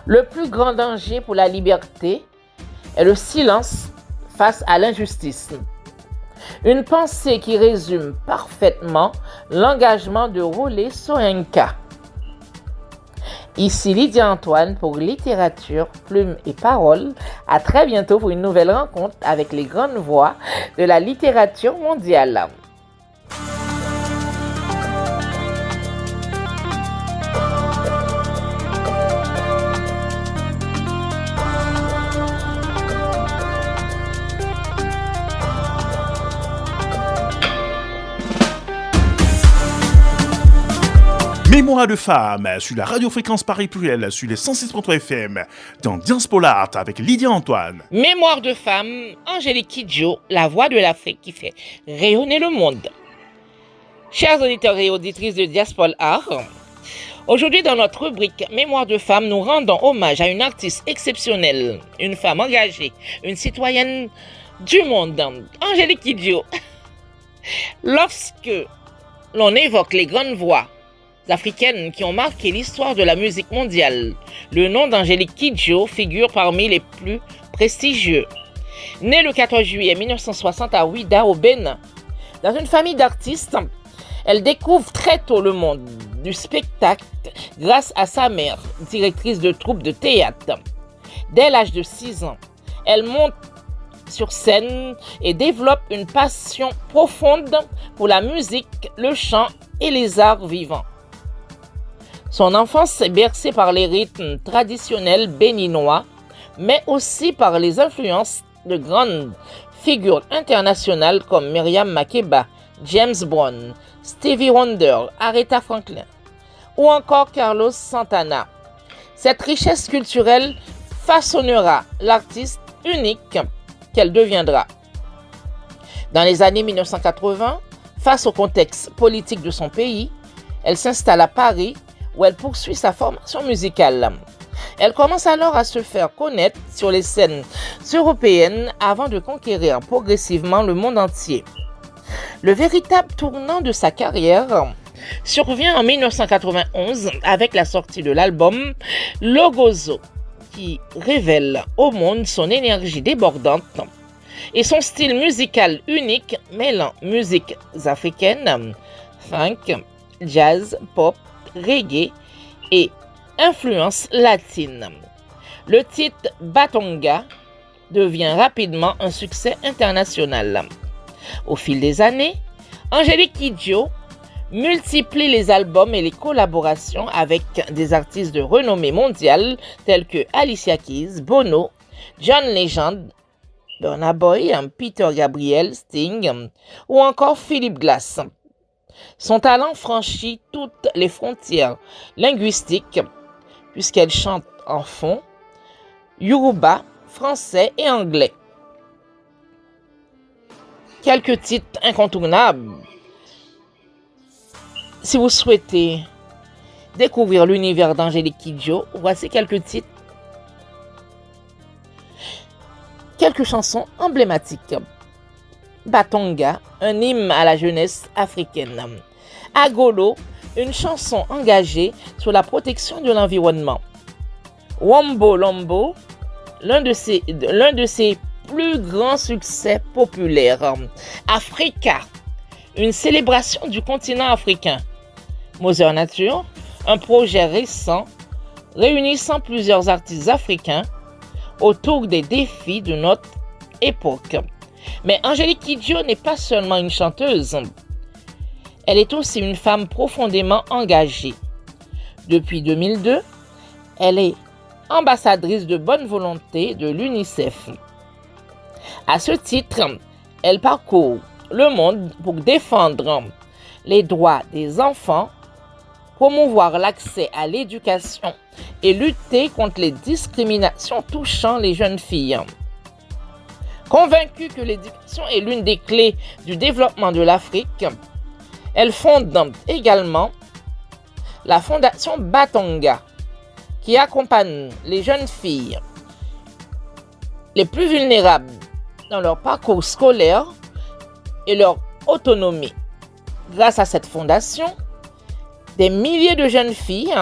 Le plus grand danger pour la liberté est le silence face à l'injustice. Une pensée qui résume parfaitement l'engagement de Wole Soyinka. Ici Lydia Antoine pour Littérature, Plume et Parole. À très bientôt pour une nouvelle rencontre avec les grandes voix de la littérature mondiale. Mémoire de femme sur la radiofréquence Paris Pluriel sur les 106.3 FM dans Diaspolart avec Lydia Antoine. Mémoire de femme, Angélique Kidjo, la voix de l'Afrique qui fait rayonner le monde. Chers auditeurs et auditrices de Diaspolart, aujourd'hui dans notre rubrique Mémoire de femme, nous rendons hommage à une artiste exceptionnelle, une femme engagée, une citoyenne du monde, Angélique Kidjo. Lorsque l'on évoque les grandes voix africaines qui ont marqué l'histoire de la musique mondiale, le nom d'Angélique Kidjo figure parmi les plus prestigieux. Née le 14 juillet 1960 à Ouidah, au Bénin, dans une famille d'artistes, elle découvre très tôt le monde du spectacle grâce à sa mère, directrice de troupe de théâtre. Dès l'âge de 6 ans, elle monte sur scène et développe une passion profonde pour la musique, le chant et les arts vivants. Son enfance est bercée par les rythmes traditionnels béninois, mais aussi par les influences de grandes figures internationales comme Myriam Makeba, James Brown, Stevie Wonder, Aretha Franklin ou encore Carlos Santana. Cette richesse culturelle façonnera l'artiste unique qu'elle deviendra. Dans les années 1980, face au contexte politique de son pays, elle s'installe à Paris où elle poursuit sa formation musicale. Elle commence alors à se faire connaître sur les scènes européennes avant de conquérir progressivement le monde entier. Le véritable tournant de sa carrière survient en 1991 avec la sortie de l'album Logozo, qui révèle au monde son énergie débordante et son style musical unique mêlant musiques africaines, funk, jazz, pop, reggae et influences latines. Le titre Batonga devient rapidement un succès international. Au fil des années, Angélique Kidjo multiplie les albums et les collaborations avec des artistes de renommée mondiale tels que Alicia Keys, Bono, John Legend, Burna Boy, Peter Gabriel, Sting ou encore Philip Glass. Son talent franchit toutes les frontières linguistiques puisqu'elle chante en fond, yoruba, français et anglais. Quelques titres incontournables. Si vous souhaitez découvrir l'univers d'Angélique Kidjo, voici quelques titres. Quelques chansons emblématiques. Batonga, un hymne à la jeunesse africaine. Agolo, une chanson engagée sur la protection de l'environnement. Wombo Lombo, l'un de ses plus grands succès populaires. Africa, une célébration du continent africain. Mother Nature, un projet récent réunissant plusieurs artistes africains autour des défis de notre époque. Mais Angélique Kidjo n'est pas seulement une chanteuse, elle est aussi une femme profondément engagée. Depuis 2002, elle est ambassadrice de bonne volonté de l'UNICEF. À ce titre, elle parcourt le monde pour défendre les droits des enfants, promouvoir l'accès à l'éducation et lutter contre les discriminations touchant les jeunes filles. Convaincue que l'éducation est l'une des clés du développement de l'Afrique, elle fonde également la fondation Batonga, qui accompagne les jeunes filles les plus vulnérables dans leur parcours scolaire et leur autonomie. Grâce à cette fondation, des milliers de jeunes filles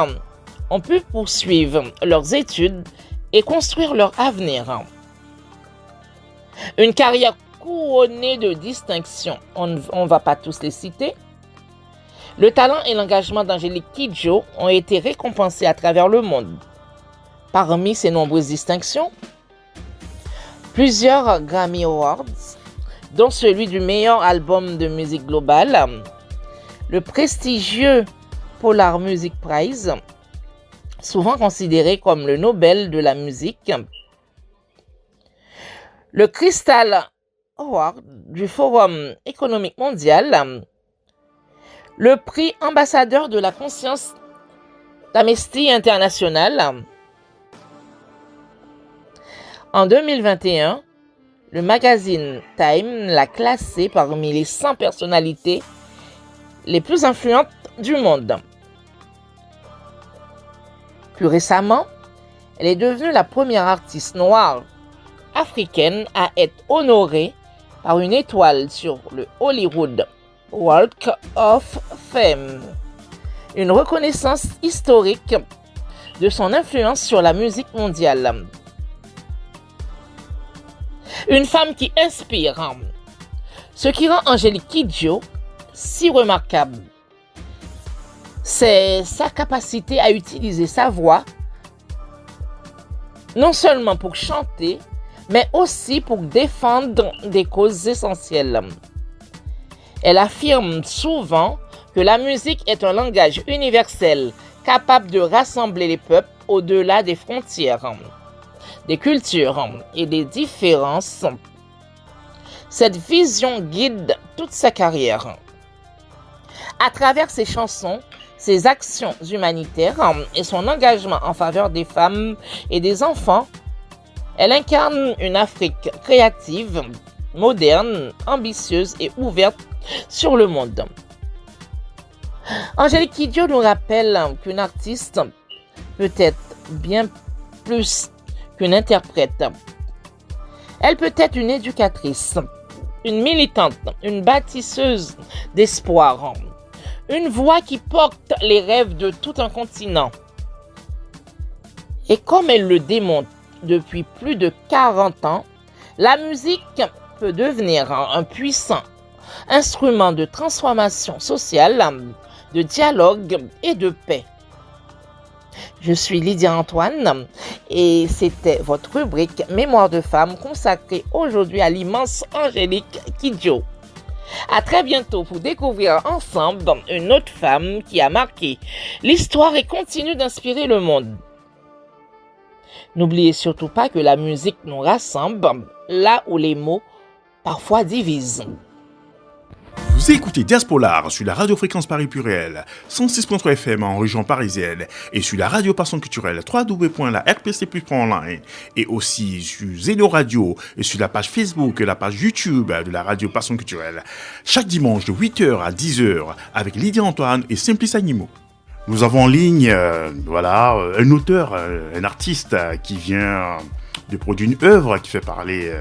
ont pu poursuivre leurs études et construire leur avenir. Une carrière couronnée de distinctions, on ne va pas tous les citer. Le talent et l'engagement d'Angélique Kidjo ont été récompensés à travers le monde. Parmi ces nombreuses distinctions, plusieurs Grammy Awards, dont celui du meilleur album de musique globale, le prestigieux Polar Music Prize, souvent considéré comme le Nobel de la musique, le Crystal Award du Forum économique mondial, le prix ambassadeur de la conscience d'Amnesty International. En 2021, le magazine Time l'a classée parmi les 100 personnalités les plus influentes du monde. Plus récemment, elle est devenue la première artiste noire africaine à être honorée par une étoile sur le Hollywood Walk of Fame, une reconnaissance historique de son influence sur la musique mondiale. Une femme qui inspire, ce qui rend Angélique Kidjo si remarquable, c'est sa capacité à utiliser sa voix non seulement pour chanter, mais aussi pour défendre des causes essentielles. Elle affirme souvent que la musique est un langage universel capable de rassembler les peuples au-delà des frontières, des cultures et des différences. Cette vision guide toute sa carrière. À travers ses chansons, ses actions humanitaires et son engagement en faveur des femmes et des enfants, elle incarne une Afrique créative, moderne, ambitieuse et ouverte sur le monde. Angélique Kidjo nous rappelle qu'une artiste peut être bien plus qu'une interprète. Elle peut être une éducatrice, une militante, une bâtisseuse d'espoir, une voix qui porte les rêves de tout un continent. Et comme elle le démontre depuis plus de 40 ans, la musique peut devenir un puissant instrument de transformation sociale, de dialogue et de paix. Je suis Lydia Antoine et c'était votre rubrique Mémoire de femme consacrée aujourd'hui à l'immense Angélique Kidjo. À très bientôt pour découvrir ensemble une autre femme qui a marqué l'histoire et continue d'inspirer le monde. N'oubliez surtout pas que la musique nous rassemble là où les mots parfois divisent. Vous écoutez Diaspolar sur la radiofréquence Paris Pluriel, 106.3 FM en région parisienne et sur la radio Passion Culturelle www.larpcplus.online et aussi sur Zeno Radio et sur la page Facebook et la page YouTube de la radio Passion Culturelle. Chaque dimanche de 8h à 10h avec Lydia Antoine et Simplice Animaux. Nous avons en ligne un auteur, un artiste qui vient de produire une œuvre qui fait parler.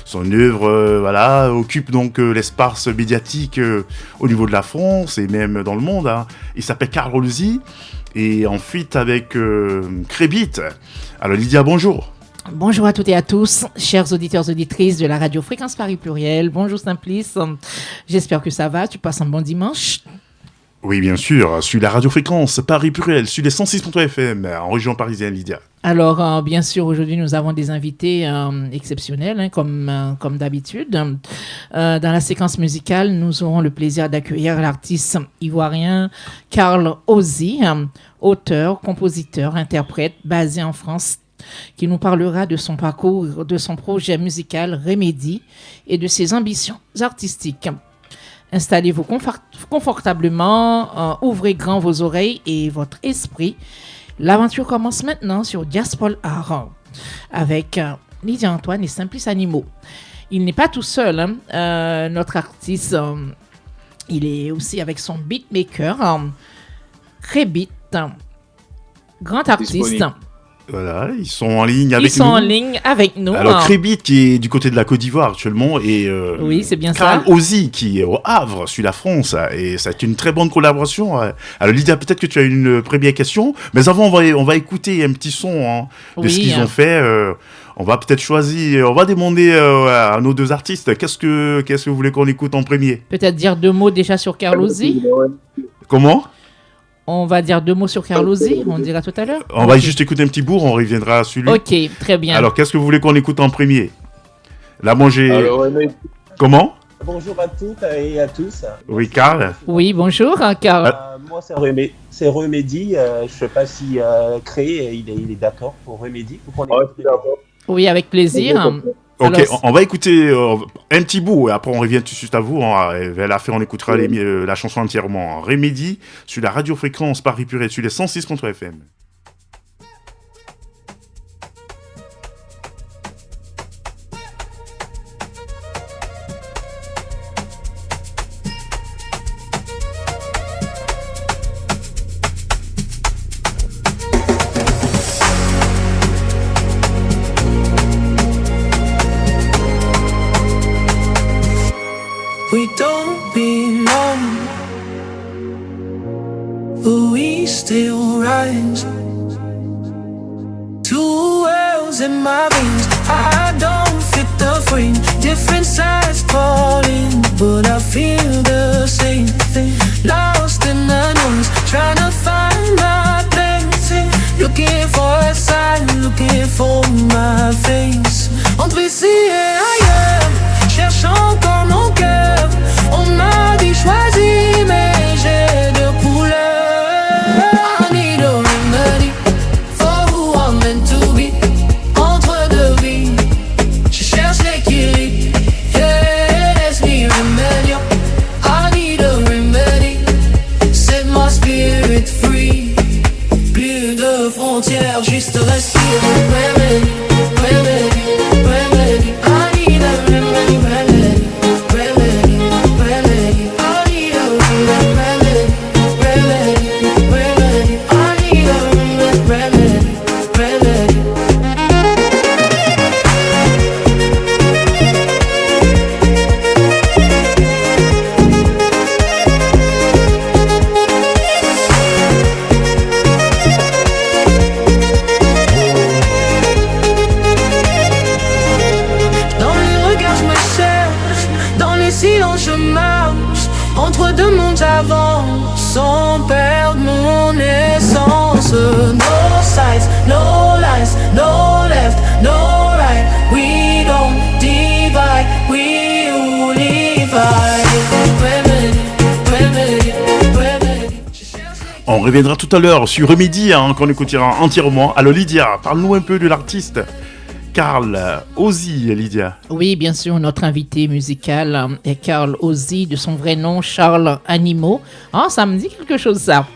Son œuvre occupe donc l'espace médiatique au niveau de la France et même dans le monde. Il s'appelle Karl Halsey et en feat avec Crébit. Alors Lydia, bonjour. Bonjour à toutes et à tous, chers auditeurs, auditrices de la radio Fréquence Paris Pluriel. Bonjour Simplice, j'espère que ça va, tu passes un bon dimanche. Oui, bien sûr, sur la radio-fréquence Paris Pluriel, sur les 106.3 FM, en région parisienne, Lydia. Alors, bien sûr, aujourd'hui, nous avons des invités exceptionnels, comme d'habitude. Dans la séquence musicale, nous aurons le plaisir d'accueillir l'artiste ivoirien Karl Halsey, auteur, compositeur, interprète, basé en France, qui nous parlera de son parcours, de son projet musical Remedy et de ses ambitions artistiques. Installez-vous confortablement, ouvrez grand vos oreilles et votre esprit. L'aventure commence maintenant sur Diaspolar avec Lydia Antoine et Simplice Animaux. Il n'est pas tout seul, notre artiste, il est aussi avec son beatmaker, Crébit, grand artiste. Disponible. Voilà, ils sont en ligne avec nous. Ils sont en ligne avec nous. Alors, Crébit qui est du côté de la Côte d'Ivoire actuellement et oui, c'est bien Karl ça. Halsey qui est au Havre, sur la France. Et ça a été une très bonne collaboration. Alors, Lydia, peut-être que tu as une première question. Mais avant, on va écouter un petit son de ce qu'ils ont fait. On va peut-être choisir, on va demander à nos deux artistes, qu'est-ce que vous voulez qu'on écoute en premier? Peut-être dire deux mots déjà sur Karl Halsey. Comment? On va dire deux mots sur Karl Halsey, on dira tout à l'heure. On va juste écouter un petit bout, on reviendra sur lui. Ok, très bien. Alors, qu'est-ce que vous voulez qu'on écoute en premier? Là, moi, j'ai... Comment? Bonjour à toutes et à tous. Oui, Karl. Oui, bonjour, Karl. Moi, c'est Remedy. Je ne sais pas si Cré, il est d'accord pour Remedy. Oui, avec plaisir. Ok, Alors, on va écouter un petit bout et après on revient tout de suite à vous. Vers la fin, on écoutera la chanson entièrement. Remedy sur la radiofréquence Paris Purée sur les 106.3 FM. We don't belong, but we still rise. Two wells in my veins, I don't fit the frame. Different sides calling, but I feel the same thing. Lost in the noise, trying to find my place. Looking for a sign, looking for my face. Entre ici et ailleurs, cherchant dans mon cœur. On m'a dit choisis, mais j'ai deux couleurs. I need a remedy for who I'm meant to be. Entre deux vies, je cherche l'équilibre. Yeah, laisse-moi remedy. I need a remedy, set my spirit free. Plus de frontières, juste respirer. Remedy, remedy, remedy. I need a remedy, remedy. Entre deux mondes j'avance sans perdre mon essence. No sides, no lies, no left, no right. We don't divide, we unify. Remedy, remedy, remedy. On reviendra tout à l'heure sur Remedy, qu'on écoutera entièrement. Alors Lydia, parle-nous un peu de l'artiste Karl Ozzy, Lydia. Oui, bien sûr, notre invité musical est Karl Ozzy, de son vrai nom Charles Animaux. Ah, ça me dit quelque chose, ça.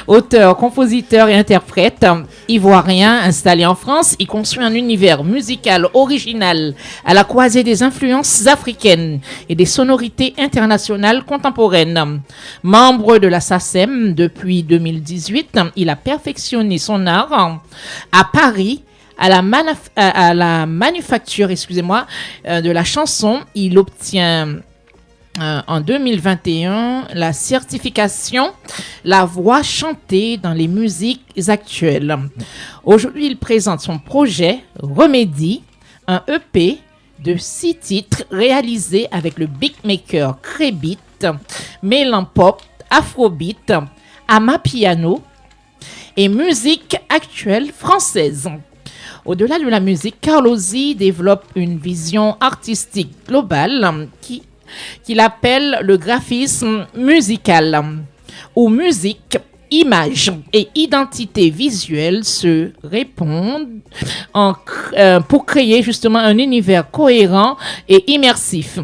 Auteur, compositeur et interprète ivoirien installé en France, il construit un univers musical original à la croisée des influences africaines et des sonorités internationales contemporaines. Membre de la SACEM depuis 2018, il a perfectionné son art à Paris. À la manufacture, de la chanson, il obtient en 2021 la certification La voix chantée dans les musiques actuelles. Aujourd'hui, il présente son projet Remedy, un EP de 6 titres réalisés avec le beatmaker Crébeat, mêlant pop, afrobeat, amapiano et musique actuelle française. Au-delà de la musique, Karl Ozzy développe une vision artistique globale qu'il appelle le graphisme musical, où musique, image et identité visuelle se répondent pour créer justement un univers cohérent et immersif.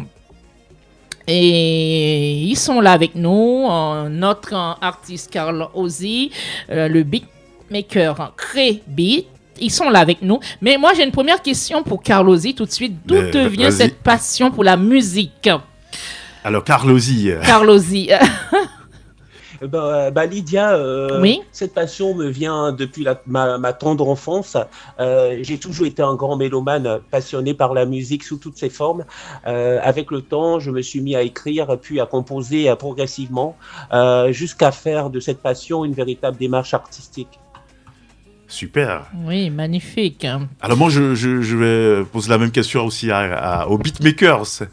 Et ils sont là avec nous, notre artiste Karl Ozzy, le beatmaker Crébeat. Ils sont là avec nous. Mais moi, j'ai une première question pour Karl Ozzy tout de suite. D'où te vient cette passion pour la musique? Alors, Karl Ozzy. Karl Ozzy. Lydia, oui? Cette passion me vient depuis ma tendre enfance. J'ai toujours été un grand mélomane, passionné par la musique sous toutes ses formes. Avec le temps, je me suis mis à écrire, puis à composer progressivement, jusqu'à faire de cette passion une véritable démarche artistique. Super. Oui, magnifique. Alors moi, je vais poser la même question aussi aux beatmakers.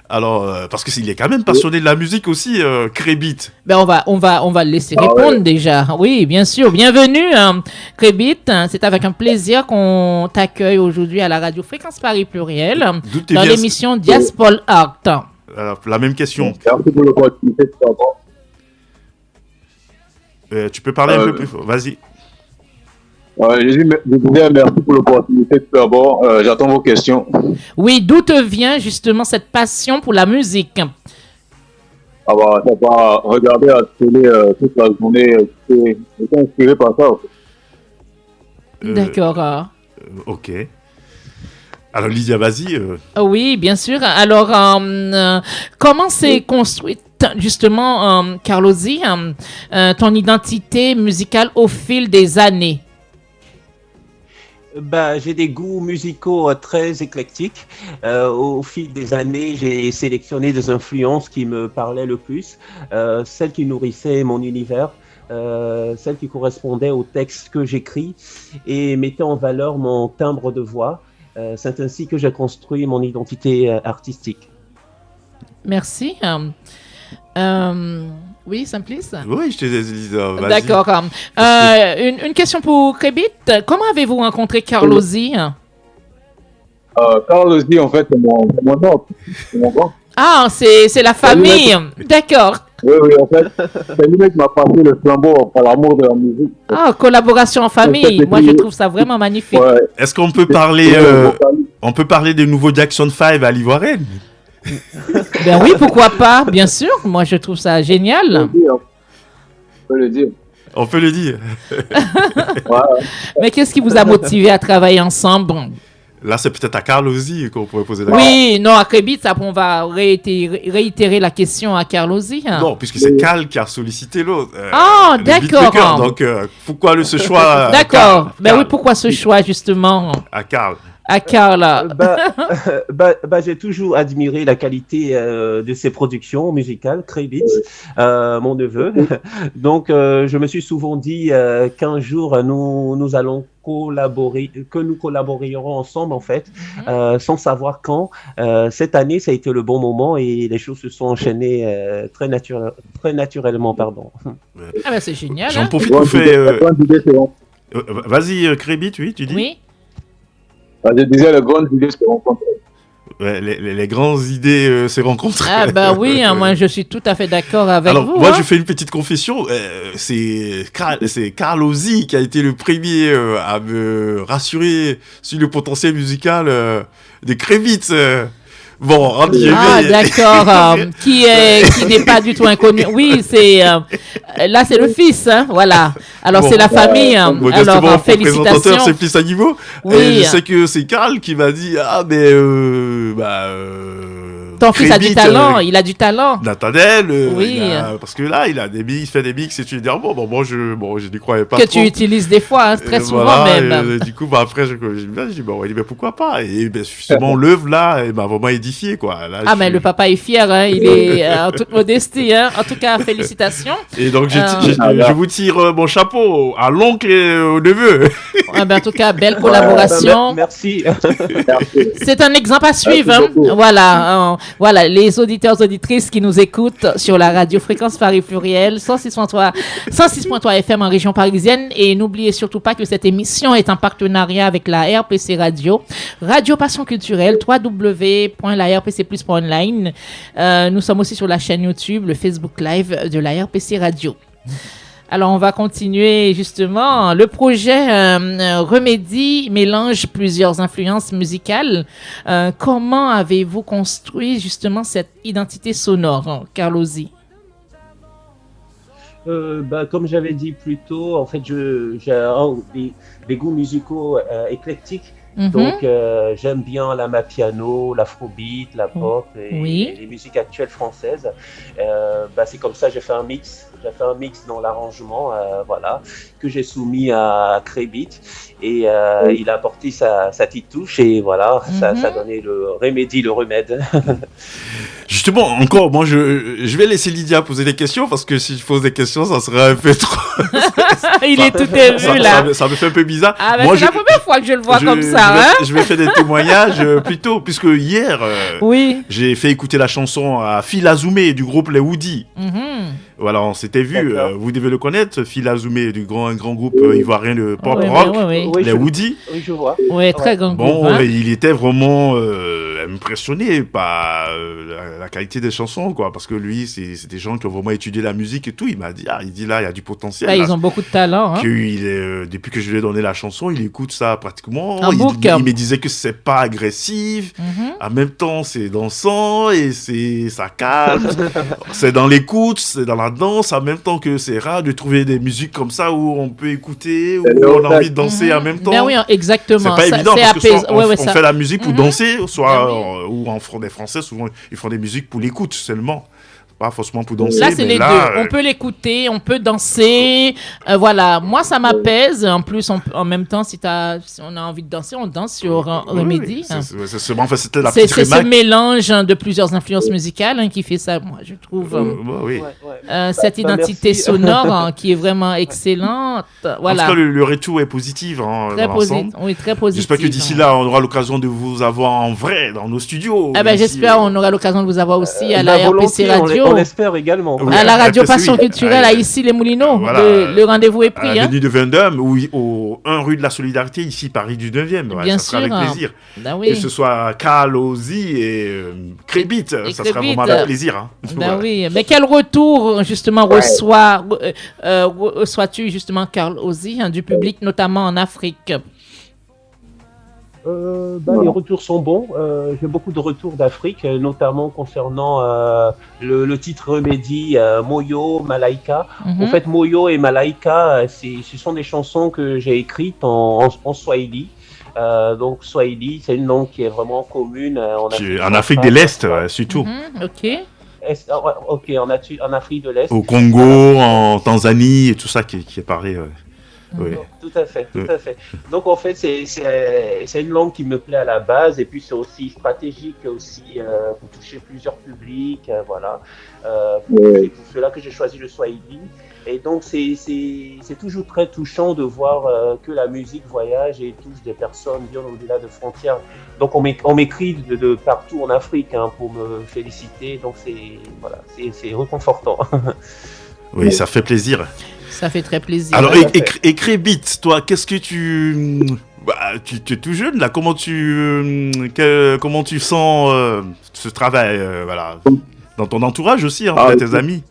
Alors, parce qu'il est quand même passionné de la musique aussi, Crébeat. Ben on va le laisser répondre déjà. Oui, bien sûr. Bienvenue, Crébeat. C'est avec un plaisir qu'on t'accueille aujourd'hui à la radio Fréquence Paris Pluriel dans l'émission Diaspora Art. Alors, la même question. Merci pour l'opportunité de savoir. Tu peux parler un peu plus fort. Vas-y. Je disais merci pour l'opportunité tout d'abord. J'attends vos questions. Oui, d'où te vient justement cette passion pour la musique? Ah bah, ça va regarder la télé toute la journée. J'étais inspiré par ça. D'accord. Ok. Alors Lydia, vas-y. Oui, bien sûr. Alors, comment s'est construite justement, Carlosy, ton identité musicale au fil des années? J'ai des goûts musicaux très éclectiques. Au fil des années, j'ai sélectionné des influences qui me parlaient le plus, celles qui nourrissaient mon univers, celles qui correspondaient aux textes que j'écris et mettaient en valeur mon timbre de voix. C'est ainsi que j'ai construit mon identité artistique. Merci. Oui, Simplice? Oui, je te dis, Lisa, vas-y. D'accord. Une question pour Krébit. Comment avez-vous rencontré Carlosy? Carlosy, en fait, c'est mon oncle. C'est mon grand. Ah, c'est la famille. D'accord. Oui, en fait, c'est lui qui m'a passé le flambeau par l'amour de la musique. Ah, collaboration en famille. Moi, je trouve ça vraiment magnifique. Ouais. Est-ce qu'on peut parler, on peut parler des nouveaux Jackson 5 à l'Ivoirienne? Ben oui, pourquoi pas, bien sûr. Moi, je trouve ça génial. On peut le dire. On peut le dire. Mais qu'est-ce qui vous a motivé à travailler ensemble? Là, c'est peut-être à Carlosy qu'on pourrait poser la question. Oui, non, à Krébit, on va réitérer la question à Carlosy. Non, puisque c'est Carl qui a sollicité l'autre. Ah, d'accord. Donc, pourquoi ce choix? D'accord. Ben oui, pourquoi ce choix, justement? À Carl. À Carl. J'ai toujours admiré la qualité de ses productions musicales, Krébit, mon neveu. Donc, je me suis souvent dit qu'un jour, nous allons que nous collaborerons ensemble, en fait, sans savoir quand. Cette année, ça a été le bon moment et les choses se sont enchaînées très naturellement, pardon. Ah ben, c'est génial. J'en profite pour faire... Vas-y, Krébit, oui, tu dis? Oui. Je disais, les grandes idées se rencontrent. Ouais, les grandes idées se rencontrent. Ah bah oui, moi je suis tout à fait d'accord avec vous. Alors, moi je fais une petite confession. C'est Carlosy qui a été le premier à me rassurer sur le potentiel musical de Krébit. Bon, entre guillemets. Ah d'accord, qui n'est pas du tout inconnu. Oui, là c'est le fils, hein, voilà. Alors c'est la famille. Alors félicitations. C'est plus à niveau. Oui. Je sais que c'est Carl qui m'a dit ton fils a du talent, il a du talent. Nathaniel, oui. Parce que là, il fait des mix étudiants. Bon, je n'y croyais pas que trop. Tu utilises des fois, très souvent voilà, même. Du coup, après, je dis, mais pourquoi pas? Et justement, l'œuvre là, m'a vraiment édifié, quoi. Là, mais le papa est fier, hein, il est en toute modestie. Hein. En tout cas, félicitations. Et donc, je vous tire mon chapeau à l'oncle et au neveu. En tout cas, belle collaboration. Merci. C'est un exemple à suivre. Hein. Voilà, les auditeurs, auditrices qui nous écoutent sur la radio Fréquence Paris Pluriel, 106.3 FM en région parisienne. Et n'oubliez surtout pas que cette émission est en partenariat avec la RPC Radio, Radio Passion Culturelle, www.larpcplus.online. Nous sommes aussi sur la chaîne YouTube, le Facebook Live de la RPC Radio. Alors, on va continuer justement. Le projet Remédie mélange plusieurs influences musicales. Comment avez-vous construit justement cette identité sonore, Carlosy? Comme j'avais dit plus tôt, en fait, j'ai des goûts musicaux éclectiques. Donc, j'aime bien l'amapiano, l'afrobeat, la pop et les musiques actuelles françaises. C'est comme ça, j'ai fait un mix dans l'arrangement, que j'ai soumis à Krébit. Et il a apporté sa petite touche et voilà, ça a donné le remède. Justement, encore, moi, je vais laisser Lydia poser des questions parce que si je pose des questions, ça serait un peu trop... Il est tout ému, là. Ça me fait un peu bizarre. Moi, c'est la première fois que je le vois comme ça. Je vais faire des témoignages plus tôt, puisque hier, j'ai fait écouter la chanson à Phil Azoumé du groupe Les Woody. Voilà, on s'était vu. Vous devez le connaître, Phil Azoumé, du grand groupe ivoirien de pop rock, les Woody. Oui, je vois. Oui, très grand groupe. Bon, il était vraiment impressionné par la qualité des chansons, quoi, parce que lui, c'est des gens qui ont vraiment étudié la musique et tout. Il m'a dit, là, il y a du potentiel. Là, ils ont beaucoup de talent. Depuis que je lui ai donné la chanson, il écoute ça pratiquement. Il me disait que c'est pas agressif. En même temps, c'est dansant et ça calme. C'est dans l'écoute, c'est dans la danse. En même temps que c'est rare de trouver des musiques comme ça où on peut écouter, où on a envie de danser en même temps. Ben oui, exactement. C'est pas évident parce que on fait la musique pour danser, soit ou en font des Français, souvent ils font des musiques pour l'écoute seulement. Pas forcément pour danser. Là, c'est les deux. On peut l'écouter, on peut danser. Voilà. Moi, ça m'apaise. En plus, en même temps, si on a envie de danser, on danse sur Remedy. C'était la petite c'est ce mélange de plusieurs influences musicales qui fait ça, moi, je trouve. Cette identité sonore qui est vraiment excellente. Voilà. En tout cas, le retour est positif. Très positif. Oui, très positif. J'espère que d'ici là, on aura l'occasion de vous avoir en vrai dans nos studios. J'espère qu'on aura l'occasion de vous avoir aussi à la RPC Radio. On l'espère également. Oui, à la radio Passion Culturelle, à ici les Moulineaux. Voilà. Le rendez-vous est pris. Avenue de Vendôme, ou 1 rue de la Solidarité, ici, Paris du 9e. Bien sûr. Ça sera avec plaisir. Que ce soit Carl Ozzy et Crébit, ça sera vraiment avec plaisir. Oui. Mais quel retour, justement, reçois-tu, justement, Carl Ozzy, du public, notamment en Afrique? Les retours sont bons. J'ai beaucoup de retours d'Afrique, notamment concernant le titre Remedy, Moyo, Malaika. En fait, Moyo et Malaika, ce sont des chansons que j'ai écrites en Swahili. Donc Swahili, c'est une langue qui est vraiment commune en Afrique de l'Est, surtout. En Afrique de l'Est. Au Congo, en Tanzanie et tout ça qui est parlé. Oui. Tout à fait. Donc en fait, c'est une langue qui me plaît à la base, et puis c'est aussi stratégique aussi pour toucher plusieurs publics, voilà. C'est pour cela que j'ai choisi le Swahili. Et donc c'est toujours très touchant de voir que la musique voyage et touche des personnes bien au-delà de frontières. Donc on m'écrit de partout en Afrique pour me féliciter. Donc c'est réconfortant. Oui, ça fait plaisir. Ça fait très plaisir. Alors, Crébit, toi, qu'est-ce que tu es tout jeune, là. Comment tu sens ce travail, dans ton entourage aussi, tes amis?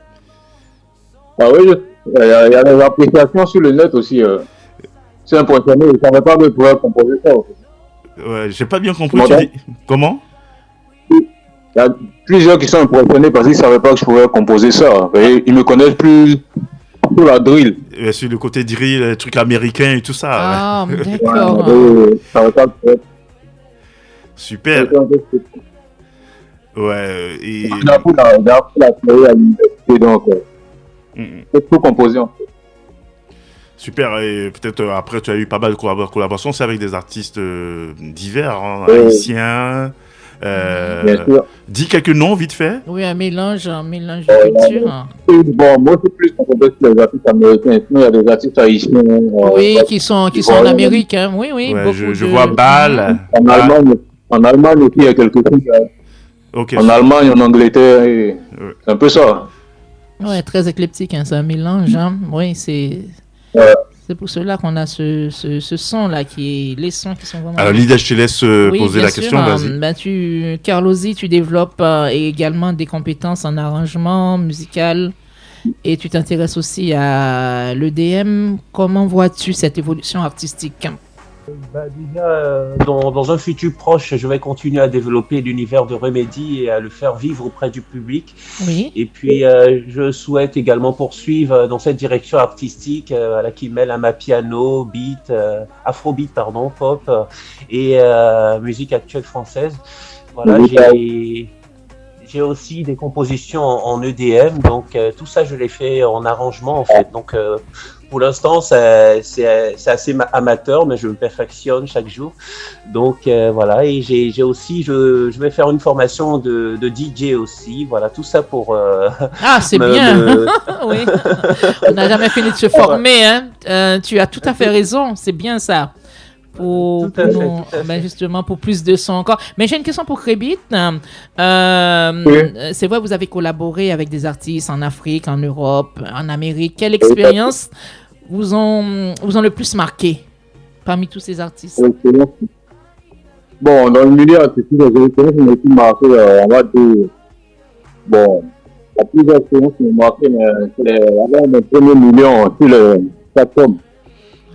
Ah oui, il y a des applications sur le net aussi. C'est impressionné, je ne savais pas que je pouvais composer ça. Ouais, j'ai pas bien compris. Comment? Il y a plusieurs qui sont impressionnés parce qu'ils ne savaient pas que je pouvais composer ça. Ils me connaissent plus pour la drill. Sur le côté drill, les trucs américains et tout ça. Ah, d'accord. Super. Ouais. Et... On a appris la théorie à l'université, donc c'est tout composé en fait. Super, et peut-être après tu as eu pas mal de collaborations, c'est avec des artistes divers, haïtiens. Bien sûr. Dis quelques noms vite fait. Oui, un mélange de culture. Bon, moi c'est plus composé sur les artistes américains. Sinon, il y a des artistes haïtiens. Oui, qui sont en Amérique. Hein. Oui. Ouais, je vois Bâle. En Allemagne aussi, il y a quelques trucs. Okay. En Allemagne, en Angleterre, c'est un peu ça. Ouais, très éclectique, c'est un mélange. Oui, c'est pour cela qu'on a ce son-là, les sons qui sont vraiment... Alors, Lydia, je te laisse poser la question, vas-y. Carl Ozzy, tu développes également des compétences en arrangement musical et tu t'intéresses aussi à l'EDM. Comment vois-tu cette évolution artistique? Déjà, dans un futur proche, je vais continuer à développer l'univers de Remedy et à le faire vivre auprès du public. Oui. Et puis, je souhaite également poursuivre dans cette direction artistique qui mêle piano, beat, afrobeat, pop et musique actuelle française. Voilà, j'ai aussi des compositions en EDM, donc tout ça, je l'ai fait en arrangement en fait. Donc, pour l'instant, c'est assez amateur, mais je me perfectionne chaque jour. Donc voilà, et j'ai aussi, je vais faire une formation de DJ aussi. Voilà, tout ça pour. C'est bien. Oui. On n'a jamais fini de se former. Hein. Tu as tout à fait raison. C'est bien ça. justement pour plus de son encore. Mais j'ai une question pour Krébit. C'est vrai, vous avez collaboré avec des artistes en Afrique, en Europe, en Amérique. Quelle expérience vous ont le plus marqué parmi tous ces artistes? Bon, dans le milieu artistique, les expériences m'ont été marquées, on va dire, bon, il y a plusieurs expériences qui m'ont marqué, mais c'est avoir mon premier million sur le plateforme.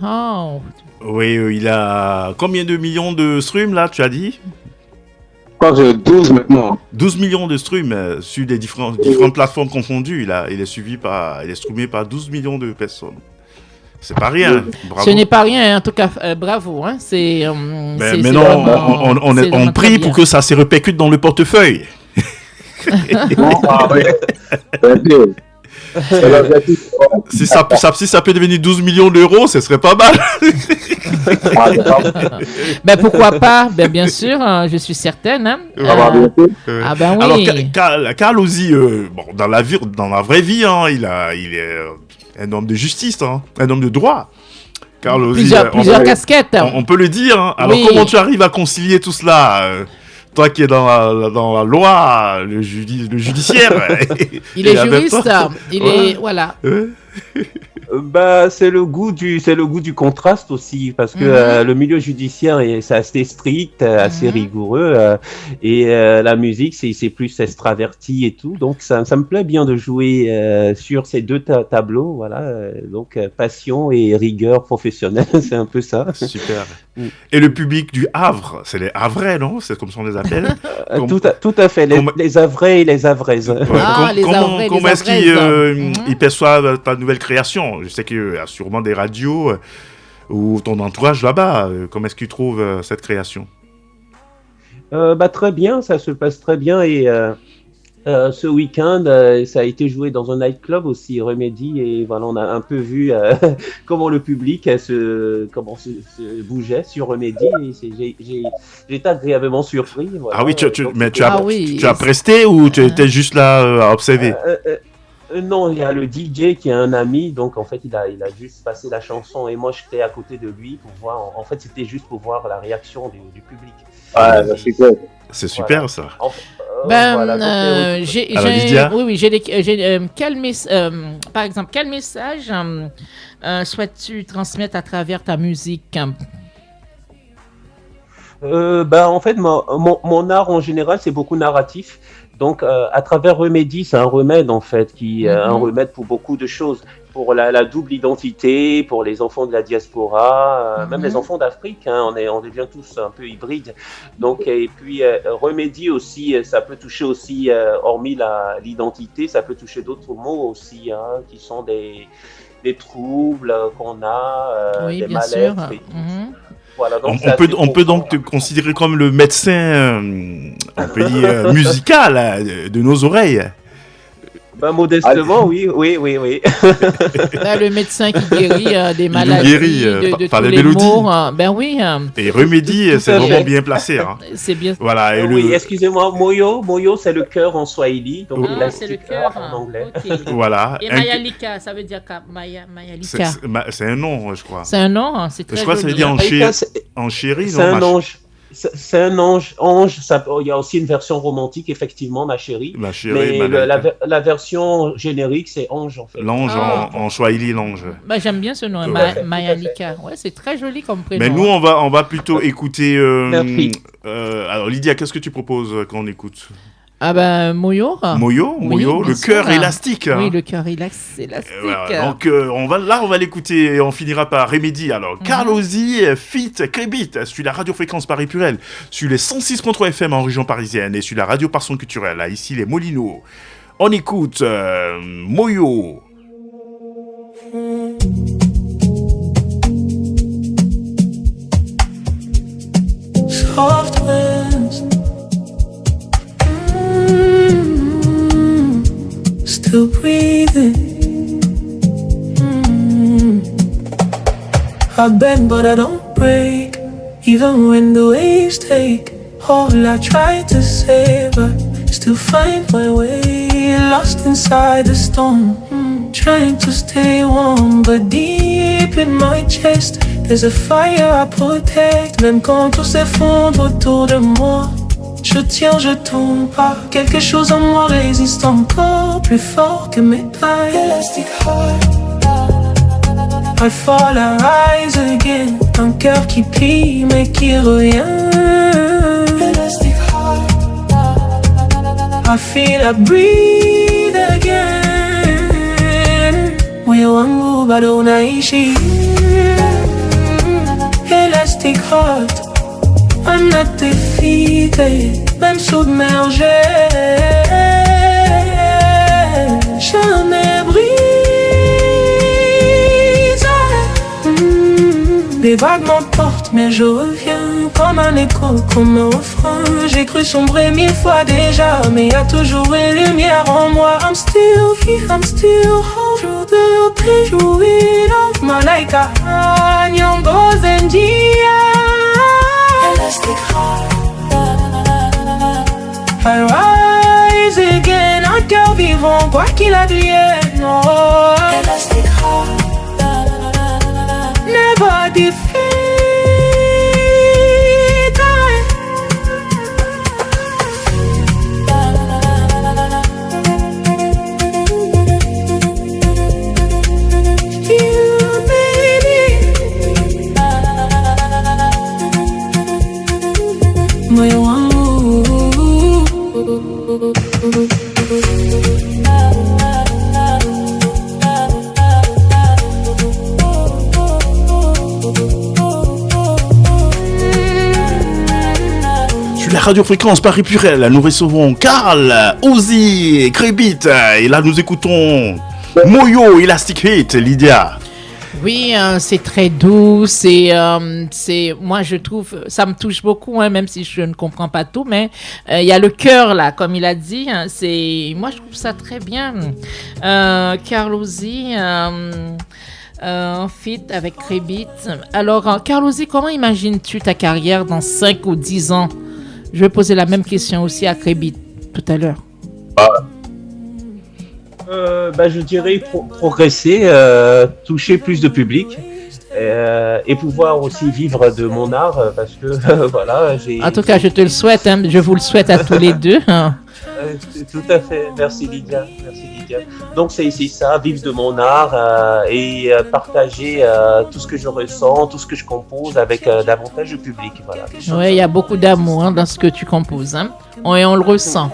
Oh. Oui, il a combien de millions de streams là, tu as dit? Je crois que j'ai 12 maintenant. 12 millions de streams sur des différentes plateformes confondues. Il est streamé par 12 millions de personnes. C'est pas rien. Bravo. Ce n'est pas rien, en tout cas, bravo. Hein. Mais non, on prie pour que ça se répercute dans le portefeuille. Si ça peut devenir 12 millions d'euros, ce serait pas mal. Ben pourquoi pas? Ben bien sûr, je suis certaine. Hein. Ah ben oui. Alors Carl Ozzy, dans la vraie vie, hein, il est un homme de justice, hein, un homme de droit. Carl Ozzy, plusieurs casquettes. On peut le dire. Hein. Alors comment tu arrives à concilier tout cela? Toi qui es dans la loi, le judiciaire. Il est juriste. Voilà. C'est le goût du contraste aussi, parce que le milieu judiciaire c'est assez strict, assez rigoureux, et la musique c'est plus extraverti et tout, donc ça me plaît bien de jouer sur ces deux tableaux, voilà, donc passion et rigueur professionnelle, c'est un peu ça. Super. Et le public du Havre, c'est les Havrais, non? C'est comme ça on les appelle. Tout à fait, les Havrais et les Havraises. Comment est-ce qu'ils perçoivent ta nouvelle création? Je sais qu'il y a sûrement des radios ou ton entourage là-bas. Comment est-ce qu'ils trouvent cette création? Très bien, ça se passe très bien. Et ce week-end, ça a été joué dans un nightclub aussi, Remedy. Et voilà, on a un peu vu comment le public se bougeait sur Remedy. Et j'ai été agréablement surpris. Voilà. Ah oui, tu as presté ou tu étais juste là à observer? Non, il y a le DJ qui est un ami, donc en fait il a juste passé la chanson et moi j'étais à côté de lui pour voir. En fait c'était juste pour voir la réaction du public. C'est super ça. Par exemple, quel message souhaites-tu transmettre à travers ta musique? En fait mon art en général c'est beaucoup narratif. Donc, à travers Remedy, c'est un remède en fait, un remède pour beaucoup de choses, pour la double identité, pour les enfants de la diaspora, même les enfants d'Afrique. Hein, on devient tous un peu hybrides. Donc, et puis Remedy aussi, ça peut toucher aussi, hormis l'identité, ça peut toucher d'autres mots aussi, hein, qui sont des troubles qu'on a, des mal-être. Voilà, on peut donc te considérer comme le médecin, on peut dire, musical de nos oreilles. Modestement, oui. Le médecin qui guérit des maladies, de tous les maux. Oui. Et Remedy, c'est vraiment bien placé. Hein. C'est bien. Voilà. Excusez-moi, Moyo, c'est le cœur en swahili, donc c'est le cœur en anglais. Okay. Voilà. Et Mayalika, ça veut dire Mayalika. C'est un nom, je crois. C'est un nom, c'est très joli. Je crois que ça veut dire en chéri. C'est un ange. C'est un ange. Il y a aussi une version romantique, effectivement, ma chérie. Mais la version générique, c'est ange, en fait. L'ange en swahili, l'ange. J'aime bien ce nom, Mayalika. Ouais, c'est très joli comme prénom. Mais nous, on va plutôt écouter. Alors, Lydia, qu'est-ce que tu proposes quand on écoute? Moyo, le cœur élastique. Oui, le cœur élastique. Donc on va l'écouter et on finira par Remedy. Alors Carl Ozzy feat. Krébit sur la radio fréquence Paris Pluriel, sur les 106.3 FM en région parisienne et sur la radio par son culturel, là ici les Molinos. On écoute Moyo. Soft winds. Still breathing. I bend but I don't break, even when the waves take all I try to say, but still find my way, lost inside the storm, trying to stay warm, but deep in my chest There's a fire I protect, même quand tout s'effondre autour de moi. Je tiens, je tombe pas. Quelque chose en moi résiste encore, plus fort que mes tailles. Elastic heart, I fall, I rise again. Un cœur qui plie mais qui revient. Elastic heart, I feel, I breathe again. Moyo wangu bado unaishi. Elastic heart, I'm not defeated, même submergé. Jamais brisé. Des vagues m'emportent, mais je reviens comme un écho, comme un refrain. J'ai cru sombrer 1000 fois déjà, mais y a toujours une lumière en moi. I'm still here, I'm still whole. Through the pain, through it all. Malaika, nyongo zenjia. Elastic heart, I rise again. Un cœur vivant, quoi qu'il advienne. Oh. Elastic heart, never defeated. You, baby. Moyo wangu. Sur la radiofréquence Paris Purel, nous recevons Karl, Ozzy, Krébit, et là nous écoutons Moyo, Elastic Heart, Lydia. Oui, c'est très doux, c'est, moi je trouve, ça me touche beaucoup, hein, même si je ne comprends pas tout, mais il y a le cœur là, comme il a dit, hein, moi je trouve ça très bien. Karl Ozzy, en feat avec Krébit. Alors, Karl Ozzy, comment imagines-tu ta carrière dans 5 ou 10 ans? Je vais poser la même question aussi à Krébit tout à l'heure. Je dirais progresser, toucher plus de public et pouvoir aussi vivre de mon art parce que voilà. En tout cas, je te le souhaite, hein, je vous le souhaite à tous les deux. Tout à fait, merci Lydia. Donc c'est ça, vivre de mon art et partager tout ce que je ressens, tout ce que je compose avec davantage de public. Voilà. Oui, il y a beaucoup d'amour, hein, dans ce que tu composes, hein, et on le ressent.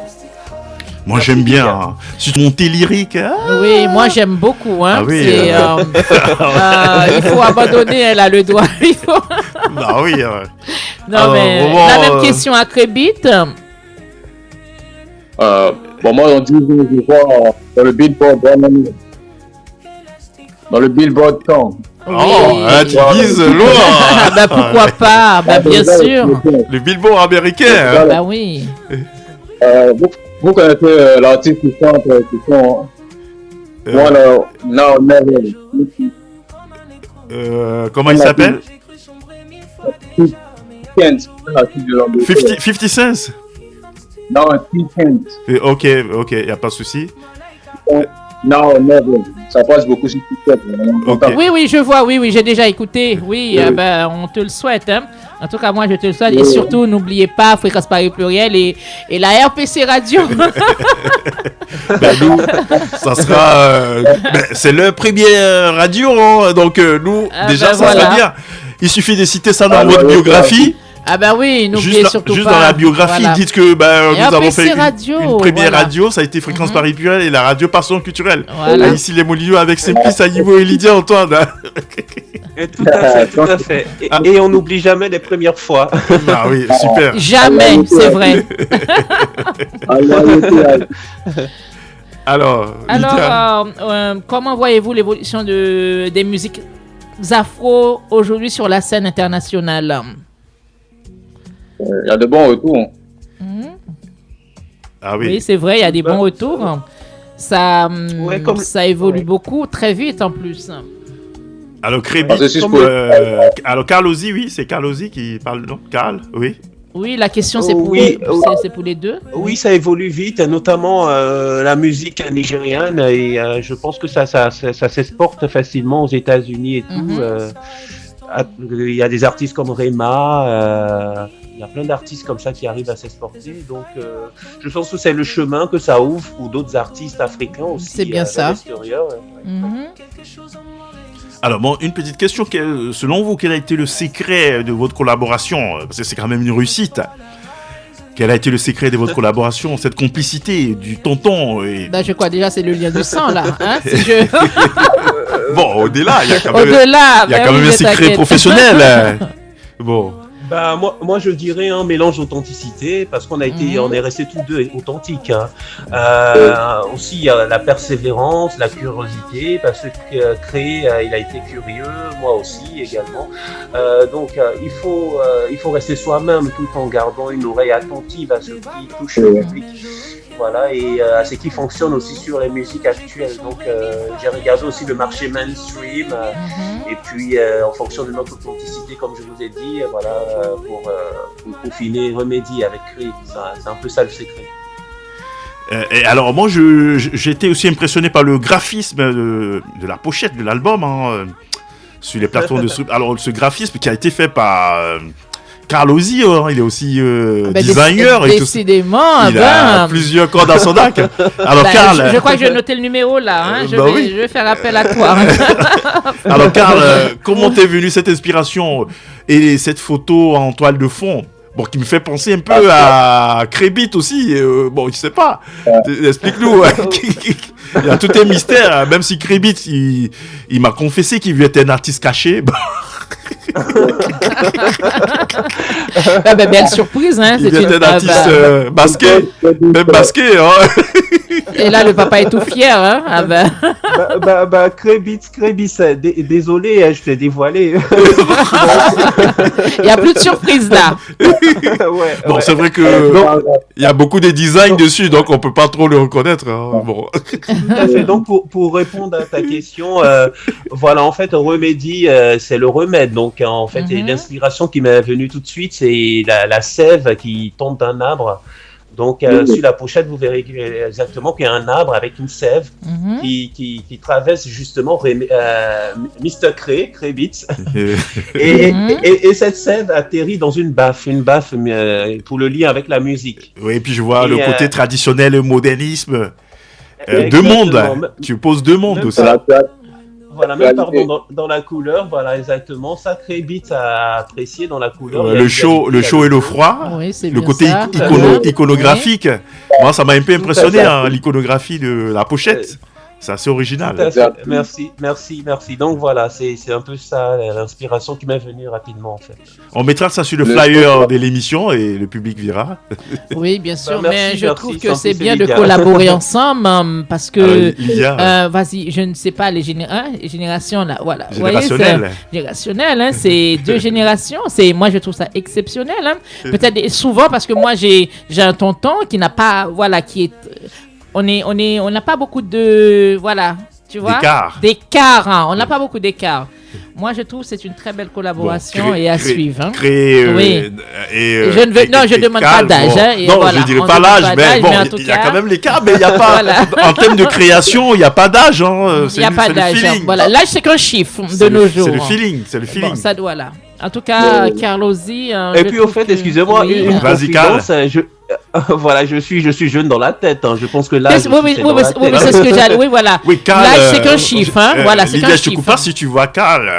Moi j'aime bien, hein. Sur mon thé lyrique. Hein. Oui, moi j'aime beaucoup. Hein. Ah oui, il faut abandonner, elle a le doigt. Il faut... Bah oui. Non, alors, mais la même question à Krébit. Moi, on dit, je vois dans le Billboard, dans le Billboard Song. Oh, tu vises loin. Bah pourquoi pas, bah bien sûr. Le Billboard américain. Bah oui. Vous connaissez l'artiste qui chante, Now Never. Comment il s'appelle? 50 Cent. Non, 50. Ok, il n'y a pas de souci. Now Never. Ça passe beaucoup sur TikTok. Okay. Oui, je vois, oui, j'ai déjà écouté. Oui, on te le souhaite. Hein. En tout cas, moi, je te le souhaite. Et surtout, n'oubliez pas Fréquence Paris Pluriel et la RPC Radio. Nous, ça sera... c'est le premier radio, hein, donc nous, déjà, ça sera bien. Il suffit de citer ça dans votre biographie. Ah bah oui, n'oubliez surtout pas. Juste dans la biographie, dites que nous avons fait une première radio, ça a été Fréquence Paris Pluriel et la radio Passion Culturelle. Voilà. Ici les Molinos avec ses fils Aïbo et Lydia Antoine. Tout à fait. Et on n'oublie jamais les premières fois. Ah oui, super. Jamais, c'est vrai. Alors, comment voyez-vous l'évolution des musiques afro aujourd'hui sur la scène internationale? Il y a de bons retours. Ah oui. Oui, c'est vrai, il y a des bons retours. Ça évolue beaucoup, très vite en plus. Alors, alors Karl Ozzy, oui, c'est Karl Ozzy qui parle, non? Karl, oui. Oui, la question c'est pour les deux. Oui, ça évolue vite, notamment la musique nigériane, et je pense que ça s'exporte facilement aux États-Unis et tout. il y a des artistes comme Rema, il y a plein d'artistes comme ça qui arrivent à s'exporter. Donc, je pense que c'est le chemin que ça ouvre pour d'autres artistes africains aussi. C'est bien ça. L'extérieur. Alors, bon, une petite question. Selon vous, quel a été le secret de votre collaboration? Parce que c'est quand même une réussite. Quel a été le secret de votre collaboration, cette complicité du tonton Je crois déjà c'est le lien du sang là. Hein, Bon, au-delà, il y a quand même un secret professionnel. Bon. Bah, moi, je dirais un mélange d'authenticité, parce qu'on on est restés tous deux authentiques. Hein. Aussi, il y a la persévérance, la curiosité, parce que créer, il a été curieux, moi aussi également. Donc, il faut rester soi-même tout en gardant une oreille attentive à ce qui touche le public. Voilà, et à ce qui fonctionne aussi sur les musiques actuelles. Donc, j'ai regardé aussi le marché mainstream, et puis en fonction de notre authenticité, comme je vous ai dit, voilà, pour peaufiner, remédier avec Cré. C'est un peu ça le secret. Et alors, moi, j'étais aussi impressionné par le graphisme de la pochette de l'album, hein, sur les plateformes de stream. Alors, ce graphisme qui a été fait par Carl Ozzy, hein, il est aussi designer. Décidément. Il a plusieurs cordes à son arc. Alors, Carl... Je crois que je vais noter le numéro là. Hein. Je vais faire appel à toi. Alors, Carl, comment t'es venue cette inspiration et cette photo en toile de fond? Bon, qui me fait penser un peu à Crébit aussi. Bon, je sais pas. Explique-nous. Il y a tout un mystère. Même si Crébit, il m'a confessé qu'il veut être un artiste caché. Belle surprise, hein. Il veut être un artiste masqué. Même masqué, hein. Et là, le papa est tout fier, hein. Crébit, désolé, je t'ai dévoilé. Il n'y a plus de surprise là. Bon, c'est vrai que il y a beaucoup de designs dessus, donc on peut pas trop le reconnaître. Hein. Bon. Tout à fait. Donc pour répondre à ta question, voilà, en fait, Remedy, c'est le remède. Donc en fait, l'inspiration qui m'est venue tout de suite, c'est la sève qui tombe d'un arbre. Donc sur la pochette, vous verrez exactement qu'il y a un arbre avec une sève qui traverse justement Mr. Crébit. et cette sève atterrit dans une baffe pour le lien avec la musique. Oui, et puis je vois le côté traditionnel, le modernisme. Deux mondes. Tu poses deux mondes aussi. Voilà, même pardon, dans la couleur, voilà, exactement. Ça, Crébit a apprécié dans la couleur. Le chaud et le froid. Oui, c'est le bien côté ça, iconographique. Moi, ça m'a un peu impressionné, hein, l'iconographie de la pochette. C'est assez original. Merci. Donc voilà, c'est un peu ça l'inspiration qui m'est venue rapidement en fait. On mettra ça sur le flyer de l'émission et le public verra. Oui, bien sûr, mais je trouve que c'est bien de collaborer ensemble parce que, vas-y, je ne sais pas, les générations là, voilà. Générationnel, hein, c'est deux générations. Moi, je trouve ça exceptionnel. Hein. Peut-être souvent parce que moi, j'ai un tonton qui n'a pas, voilà, qui est... On n'a pas beaucoup de, voilà, tu vois, d'écart, hein. On n'a pas beaucoup d'écart. Moi, je trouve que c'est une très belle collaboration et à suivre. Hein. Oui. Je ne demande pas d'âge. Hein, non, je ne dirais pas l'âge, mais bon, il y a quand même l'écart, mais il n'y a pas, en termes de création, il n'y a pas d'âge. Hein. Il n'y a pas d'âge. Hein. Voilà. L'âge, c'est qu'un chiffre de nos jours. C'est le feeling. Bon, ça doit là. En tout cas, Carl Ozzy. Et puis, au fait, excusez-moi, une confidence. Voilà, je suis jeune dans la tête. Hein. Je pense que l'âge. Oui, c'est ce que j'allais. Oui, voilà. L'âge, c'est qu'un chiffre. Hein. Voilà, c'est qu'un chiffre. Je te coupe pas, si tu vois Carl,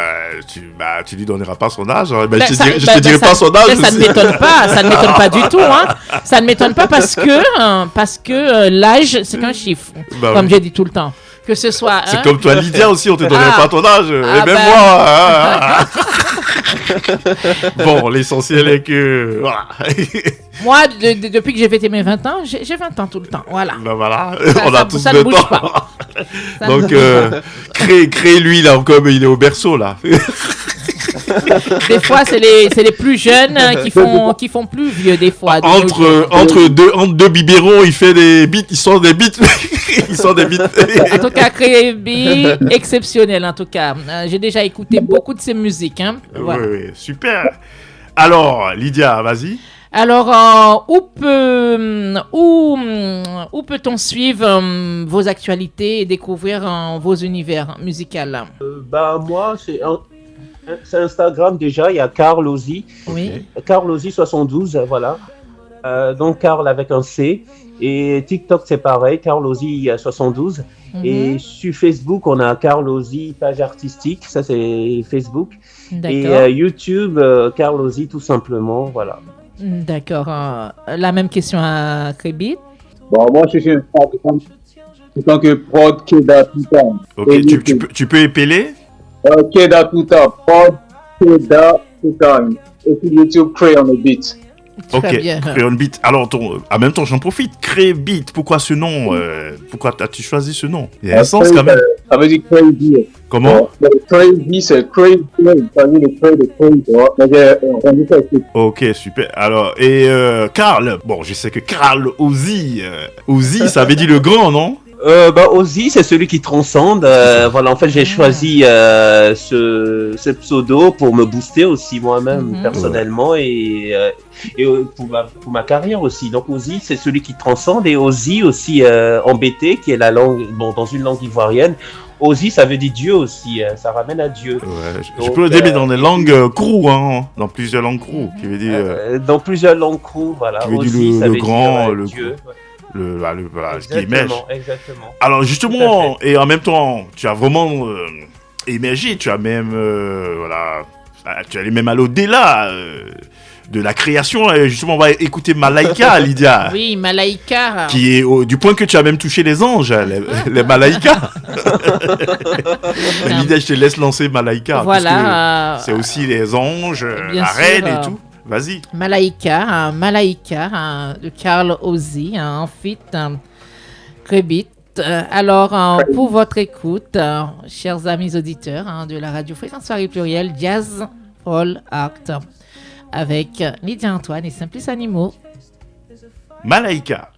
tu lui donneras pas son âge. Je te dirai pas son âge. Ça ne m'étonne pas. Ça ne m'étonne pas du tout. Hein. Ça ne m'étonne pas parce que l'âge, c'est qu'un chiffre. Comme j'ai dit tout le temps. Que ce soit. C'est comme toi, Lydia aussi, on te donnerait pas ton âge. Et même moi. Bon, l'essentiel est que. Voilà. Moi, depuis que j'ai fêté mes 20 ans, j'ai 20 ans tout le temps. Voilà. Ben voilà, on a tous 20 ans. Ça ne bouge pas. Donc, crée-lui, là, comme il est au berceau, là. Des fois, c'est les plus jeunes qui font plus vieux, des fois. Entre deux biberons, il fait des beats, il sort des beats. En tout cas, Crébit, exceptionnel, en tout cas. J'ai déjà écouté beaucoup de ses musiques. Hein. Voilà. Oui, super. Alors, Lydia, vas-y. Alors, où peut-on suivre vos actualités et découvrir vos univers musicaux? Moi, c'est C'est Instagram déjà, il y a Carl Ozzy. Oui. Carl Ozzy 72, voilà. Donc Carl avec un C. Et TikTok, c'est pareil, Carl Ozzy 72. Et sur Facebook, on a Carl Ozzy, page artistique, ça c'est Facebook. D'accord. Et YouTube, Carl Ozzy tout simplement, voilà. D'accord. La même question à Crébit. Bon, moi, je suis un en tant que prod Keda Tuta. Ok, tu peux épeler? Keda Tuta, prod Keda Tuta. Et sur YouTube, Cray on the Beat. Ok, Cray on Beat. Alors, en même temps, j'en profite. Cray Beat, pourquoi ce nom pourquoi as-tu choisi ce nom? Il y a un sens quand même. Ça veut dire Crazy. Comment? Crazy, c'est Crazy. Ça veut dire le Cray de Crazy. Ok, super. Alors, et Carl, bon, je sais que Carl Ozzy, ça veut dire le grand, non? Ozzy, c'est celui qui transcende. Voilà, en fait, j'ai choisi ce pseudo pour me booster aussi moi-même personnellement et pour ma carrière aussi. Donc Ozzy, c'est celui qui transcende et Ozzy aussi embêté, qui est la langue, dans une langue ivoirienne. Ozzy, ça veut dire Dieu aussi, ça ramène à Dieu. Ouais, je peux le dire dans des langues crew, hein, dans plusieurs langues crew, qui veut dire. Dans plusieurs langues crew, voilà. Qui veut Ozzy, dire ça veut grand, dire le Dieu. Voilà, ce qui émerge. Exactement. Alors justement, et en même temps, tu as vraiment émergé, tu as même, tu allais même à l'au-delà de la création. Et justement, on va écouter Malaika, Lydia. Oui, Malaika. Qui est du point que tu as même touché les anges, les Malaika. Lydia, je te laisse lancer Malaika. Voilà. C'est aussi les anges, la reine et tout. Vas-y. Malaika de Carl Ozzy, en fit, Crébit. Alors, pour votre écoute, chers amis auditeurs de la radio Fréquence Paris Pluriel, Jazz All Act, avec Lydia Antoine et Simplice Animaux. Malaika.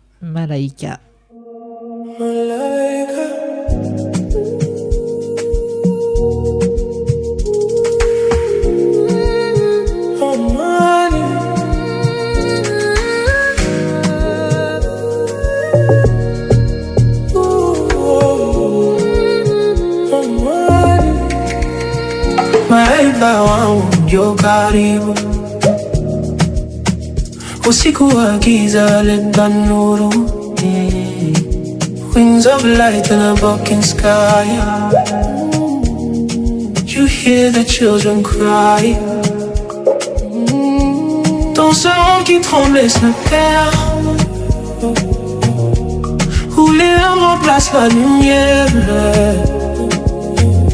Malaika wangu ndio karibu, usiku wa giza leta nuru, wings of light in a broken sky. You hear the children cry. Dans ce monde qui tremble et se perd, où les larmes remplacent la lumière.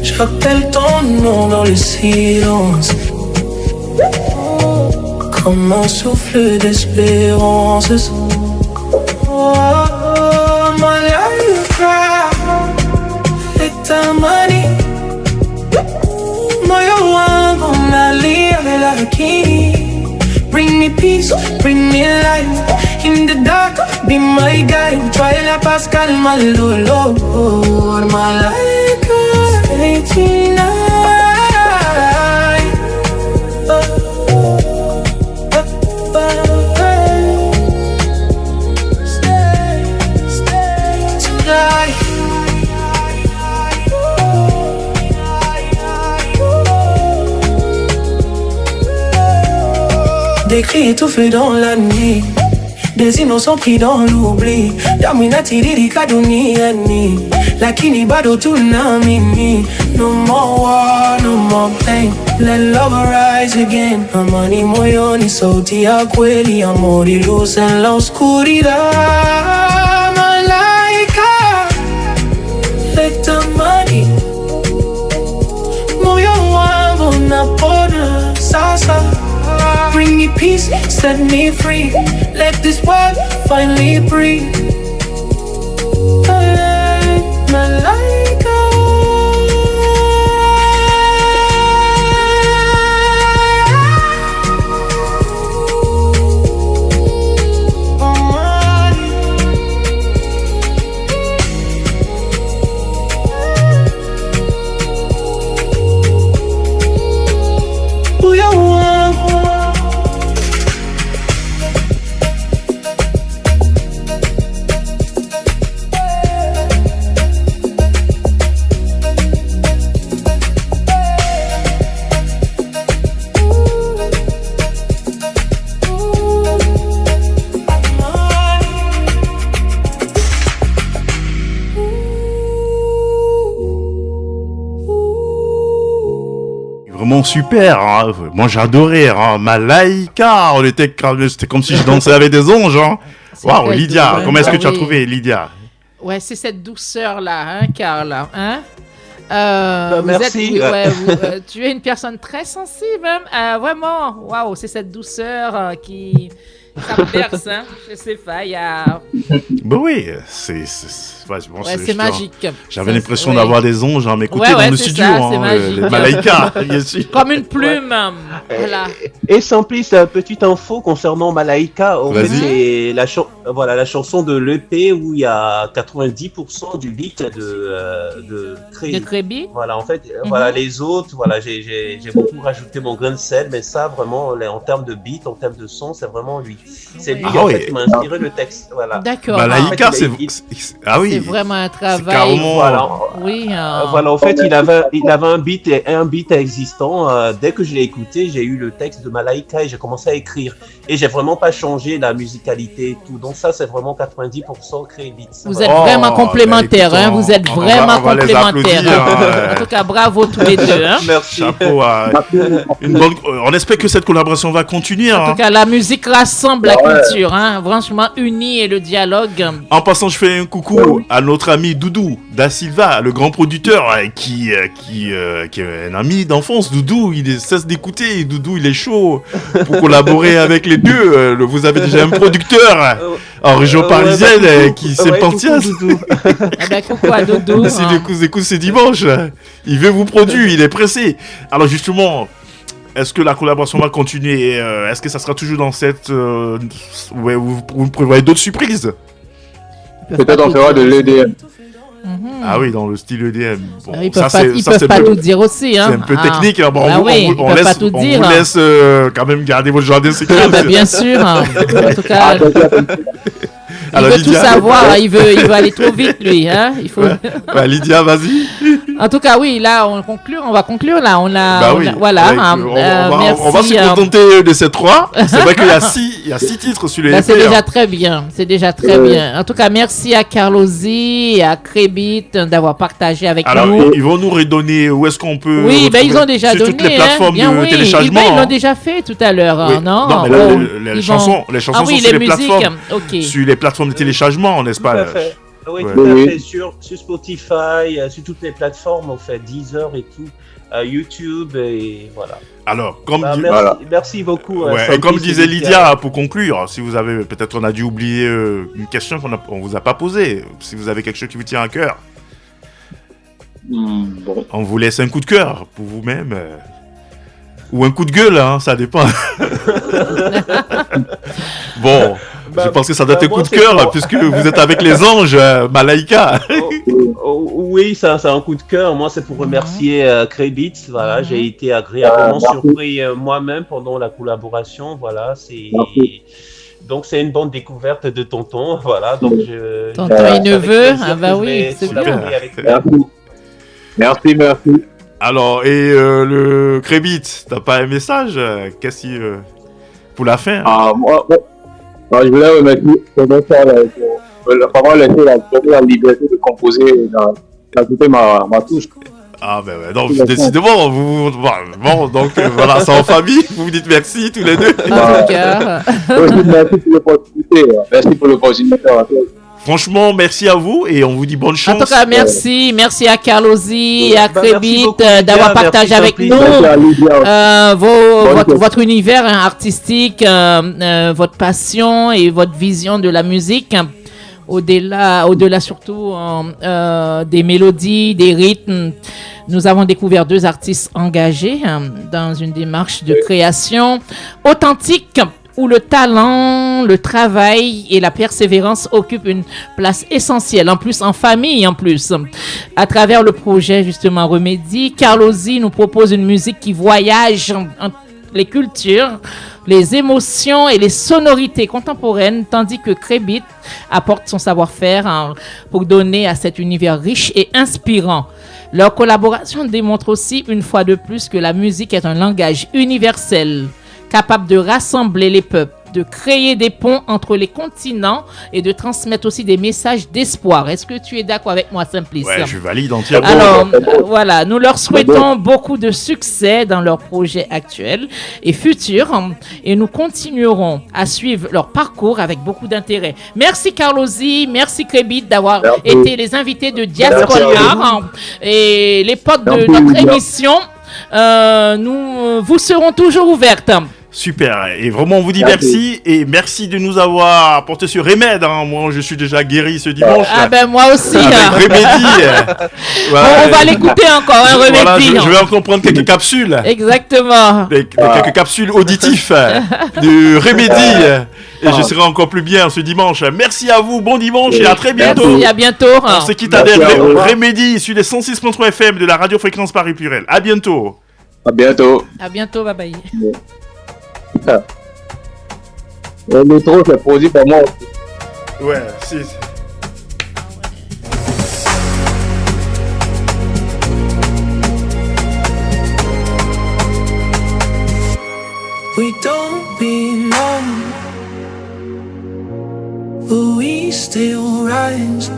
J'appelle ton nom dans le silence, comme un souffle d'espérance. Malaika, letamani moyo wangu nalia lakini. Bring me peace, bring me life. In the dark, be my guide. Try la Pascal, my lolo. Malaika, stay tonight. Stay tonight. Des cris étouffés dans la nuit, des innocents pris dans l'oubli. Dominati lirika duniani, lakini bado tunamini. No more war, no more pain, let love rise again. Amani moyoni, sauti ya kweli, amori luz en la oscuridad. Malaika, letamani moyo wangu napona sasa. Bring me peace, set me free. Let this world finally breathe. Malaika. vraiment super. Hein. Moi, j'adorais. Hein. Malaika, c'était comme si je dansais avec des anges. Hein. Waouh, Lydia, comment est-ce que tu as trouvé, Lydia? Ouais, c'est cette douceur-là, hein, Karl. Hein? Merci. Tu es une personne très sensible, hein? Vraiment. Waouh, c'est cette douceur qui... Ça me berce, hein? Je sais pas, il y a... Bah oui, c'est magique. J'avais l'impression d'avoir des anges à m'écouter dans le studio. C'est magique. Malaika, bien sûr. Comme une plume. Voilà. Et sans plus, petite info concernant Malaika, en fait, c'est la chanson de l'EP où il y a 90% du beat de Crébi. Voilà, en fait, voilà, les autres, voilà, j'ai beaucoup rajouté mon grain de sel, mais ça, vraiment, en termes de beat, en termes de son, c'est vraiment lui. C'est lui en fait, qui m'a inspiré le texte. Voilà. D'accord. Malaika, c'est vraiment un travail. Carrément... Voilà, en fait, il avait un beat existant. Dès que je l'ai écouté, j'ai eu le texte de Malaika et j'ai commencé à écrire. Et j'ai vraiment pas changé la musicalité et tout. Donc ça, c'est vraiment 90% créé beat. Vous êtes vraiment complémentaires, hein. Vous êtes vraiment complémentaires. En tout cas, bravo tous les deux. Hein. Merci. Chapeau. On espère que cette collaboration va continuer. En tout cas, la musique rassemble la culture, hein, franchement unie et le dialogue. En passant, je fais un coucou à notre ami Doudou Da Silva, le grand producteur qui est un ami d'enfance. Doudou, il cesse d'écouter. Doudou, il est chaud pour collaborer avec les deux. Vous avez déjà un producteur en région parisienne qui s'est parti à... coucou à Doudou. Si écoute, c'est dimanche. Il veut vous produire, il est pressé. Alors justement... Est-ce que la collaboration va continuer? Est-ce que ça sera toujours dans cette... vous prévoyez d'autres surprises? Peut-être on fera de l'EDM. Ah oui, dans le style EDM. Bon, ils peuvent pas tout dire aussi. Hein. C'est un peu technique. Bon, on vous laisse quand même garder votre jardin secret. Bien sûr. En tout cas... Il veut tout savoir, il veut aller trop vite, lui. Hein? Il faut... Lydia, vas-y. En tout cas, oui, là, on va conclure. Là, on va se contenter de ces 3. C'est vrai qu'il y a 6 titres sur les EP. C'est déjà très bien. C'est déjà très bien. En tout cas, merci à Carlosi et à Crébit d'avoir partagé avec nous. Alors, ils vont nous redonner où est-ce qu'on peut... Oui, ils ont déjà donné. Sur toutes les plateformes de téléchargement. Ils l'ont déjà fait tout à l'heure, non? Non, mais les chansons sont sur les plateformes. Sur les plateformes de téléchargement, n'est-ce pas? Oui, tout à fait. Sur Spotify, sur toutes les plateformes, en fait, Deezer et tout, YouTube, et voilà. Alors, merci beaucoup. Et comme disait Lydia, pour conclure, si vous avez, peut-être on a dû oublier une question qu'on vous a pas posée, si vous avez quelque chose qui vous tient à cœur, on vous laisse un coup de cœur pour vous-même, ou un coup de gueule, hein, ça dépend. Bon. Je pense que ça doit être un coup de cœur, puisque vous êtes avec les anges, Malaika. Oui, c'est un coup de cœur. Moi, c'est pour remercier Crébit. Voilà, j'ai été agréablement surpris moi-même pendant la collaboration. Voilà, donc c'est une bonne découverte de tonton. Voilà, donc tonton et neveu. Ah bah oui, c'est bien. Merci. Alors, et le Crébit, t'as pas un message? Qu'est-ce qui pour la fin? Je voulais remercier vraiment laisser la liberté de composer, d'ajouter ma touche. Ah ben donc décidément, donc voilà, c'est en famille, vous vous dites merci tous les deux. Merci pour l'opportunité. Franchement, merci à vous et on vous dit bonne chance. En tout cas, merci à Carlosi et à Crébit d'avoir partagé avec nous votre univers artistique, votre passion et votre vision de la musique. Au-delà surtout des mélodies, des rythmes. Nous avons découvert 2 artistes engagés dans une démarche de création authentique, où le talent, le travail et la persévérance occupent une place essentielle, en plus en famille en plus. À travers le projet justement Remedy, Carlosi nous propose une musique qui voyage entre les cultures, les émotions et les sonorités contemporaines, tandis que Crébit apporte son savoir-faire pour donner à cet univers riche et inspirant. Leur collaboration démontre aussi une fois de plus que la musique est un langage universel, capable de rassembler les peuples, de créer des ponts entre les continents et de transmettre aussi des messages d'espoir. Est-ce que tu es d'accord avec moi, Simplice? Ouais, je valide entièrement. Alors, voilà, nous leur souhaitons beaucoup de succès dans leurs projets actuels et futurs et nous continuerons à suivre leur parcours avec beaucoup d'intérêt. Merci Carlosi, merci Krébit d'avoir été les invités de Diaspora et les potes de notre émission. Vous serons toujours ouvertes. Super, et vraiment on vous dit merci et merci de nous avoir apporté ce remède. Moi je suis déjà guéri ce dimanche. Ah ben moi aussi. Avec Remédie. Bon, on va l'écouter encore, un Remédie. Voilà, je vais encore prendre quelques capsules. Exactement. Quelques capsules auditifs de Remédie. Et je serai encore plus bien ce dimanche. Merci à vous, bon dimanche et à très bientôt. Merci, à bientôt. On se quitte avec Remédie sur les 106.3 FM de la radio fréquence Paris Pluriel. À bientôt. À bientôt. À bientôt, bye bye. Le trop, c'est produit par moi. Ouais, si. We don't belong, but we still rise.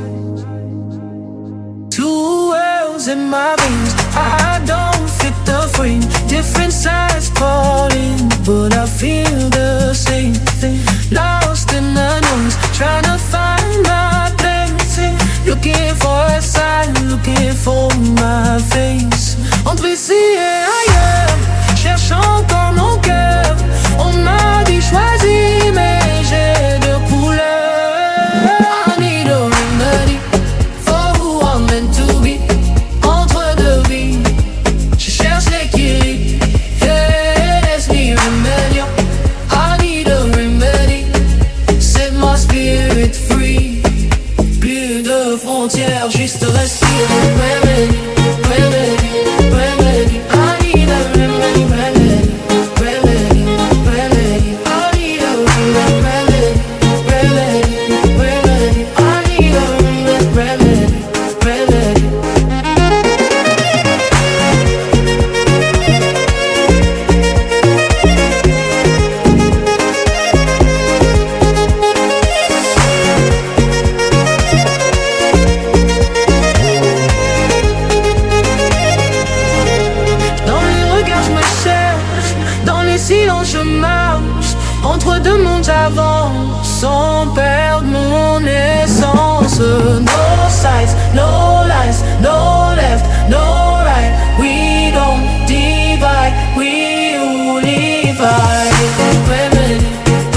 Two wells in my veins, I don't fit the frame. Different sides calling, but I feel the same thing. Lost in the noise, trying to find my place. Looking for a sign, looking for my face. Entre ici et ailleurs, cherchant dans mon cœur. On m'a dit choisis, mais j'ai deux couleurs. I need a remedy for who I'm meant to be. Entre deux vies, je cherche l'équilibre. Yeah, laisse-moi remedy. I need a remedy, set my spirit free. Plus de frontières, juste respirer. Remedy, remedy, remedy. I need a remedy, remedy. Entre deux mondes j'avance sans perdre mon essence. No sides, no lies, no left, no right. We don't divide, we unify. Remedy,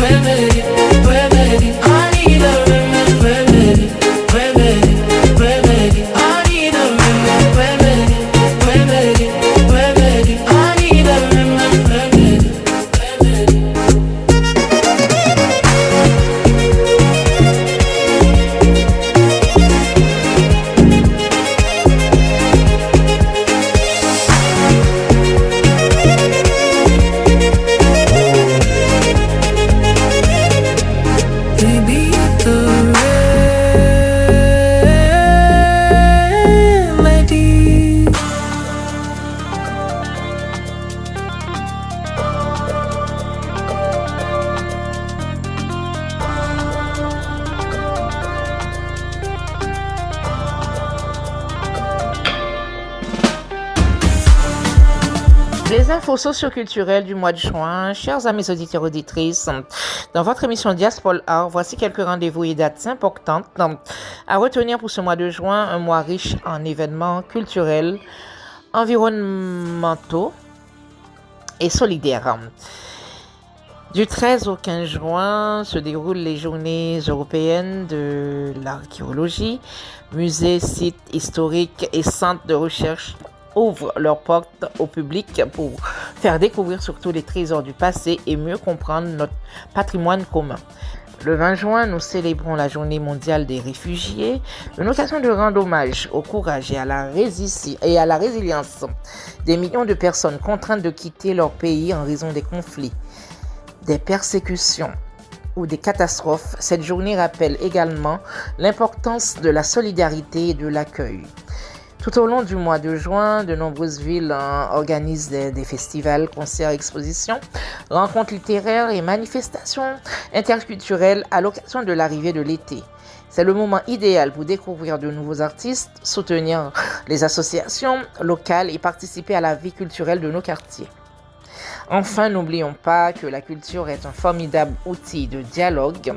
remedy, remedy. I need a remedy, remedy, remedy. I need a remedy, remedy, remedy. I need a remedy. Les infos socioculturelles du mois de juin, chers amis auditeurs auditrices, dans votre émission Diaspora Art, voici quelques rendez-vous et dates importantes à retenir pour ce mois de juin, un mois riche en événements culturels, environnementaux et solidaires. Du 13 au 15 juin se déroulent les journées européennes de l'archéologie. Musées, sites historiques et centres de recherche ouvrent leurs portes au public pour faire découvrir surtout les trésors du passé et mieux comprendre notre patrimoine commun. Le 20 juin, nous célébrons la Journée mondiale des réfugiés, une occasion de rendre hommage au courage et à la résilience des millions de personnes contraintes de quitter leur pays en raison des conflits, des persécutions ou des catastrophes. Cette journée rappelle également l'importance de la solidarité et de l'accueil. Tout au long du mois de juin, de nombreuses villes organisent des festivals, concerts, expositions, rencontres littéraires et manifestations interculturelles à l'occasion de l'arrivée de l'été. C'est le moment idéal pour découvrir de nouveaux artistes, soutenir les associations locales et participer à la vie culturelle de nos quartiers. Enfin, n'oublions pas que la culture est un formidable outil de dialogue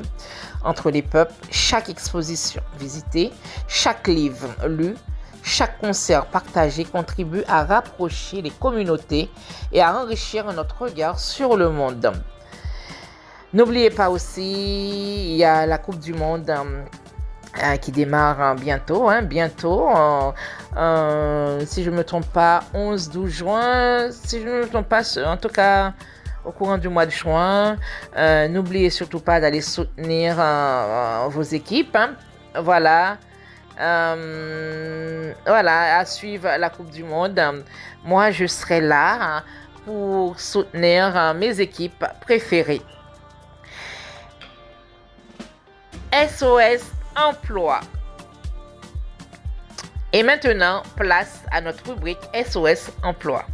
entre les peuples. Chaque exposition visitée, chaque livre lu, chaque concert partagé contribue à rapprocher les communautés et à enrichir notre regard sur le monde. N'oubliez pas aussi, il y a la Coupe du Monde qui démarre bientôt, si je ne me trompe pas, 11-12 juin, si je ne me trompe pas, en tout cas au courant du mois de juin. N'oubliez surtout pas d'aller soutenir vos équipes, voilà, à suivre la Coupe du Monde. Moi, je serai là pour soutenir mes équipes préférées. SOS Emploi. Et maintenant, place à notre rubrique SOS Emploi.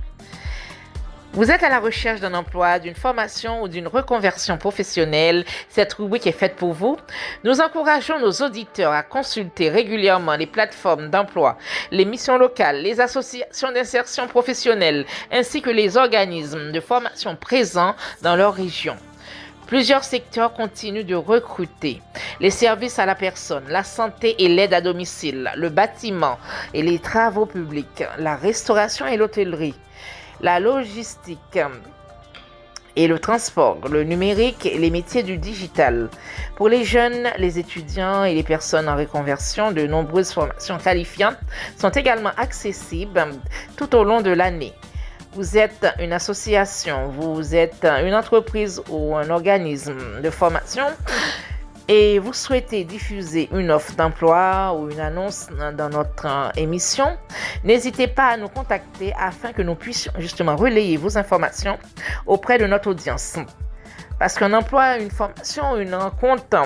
Vous êtes à la recherche d'un emploi, d'une formation ou d'une reconversion professionnelle, cette rubrique est faite pour vous. Nous encourageons nos auditeurs à consulter régulièrement les plateformes d'emploi, les missions locales, les associations d'insertion professionnelle, ainsi que les organismes de formation présents dans leur région. Plusieurs secteurs continuent de recruter. Les services à la personne, la santé et l'aide à domicile, le bâtiment et les travaux publics, la restauration et l'hôtellerie, la logistique et le transport, le numérique et les métiers du digital. Pour les jeunes, les étudiants et les personnes en reconversion, de nombreuses formations qualifiantes sont également accessibles tout au long de l'année. Vous êtes une association, vous êtes une entreprise ou un organisme de formation et vous souhaitez diffuser une offre d'emploi ou une annonce dans notre émission, n'hésitez pas à nous contacter afin que nous puissions justement relayer vos informations auprès de notre audience. Parce qu'un emploi, une formation, une rencontre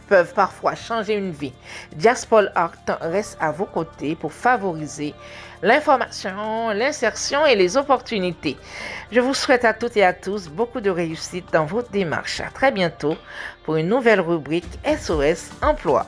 peuvent parfois changer une vie. Diaspora Art reste à vos côtés pour favoriser l'information, l'insertion et les opportunités. Je vous souhaite à toutes et à tous beaucoup de réussite dans votre démarche. À très bientôt pour une nouvelle rubrique SOS Emploi.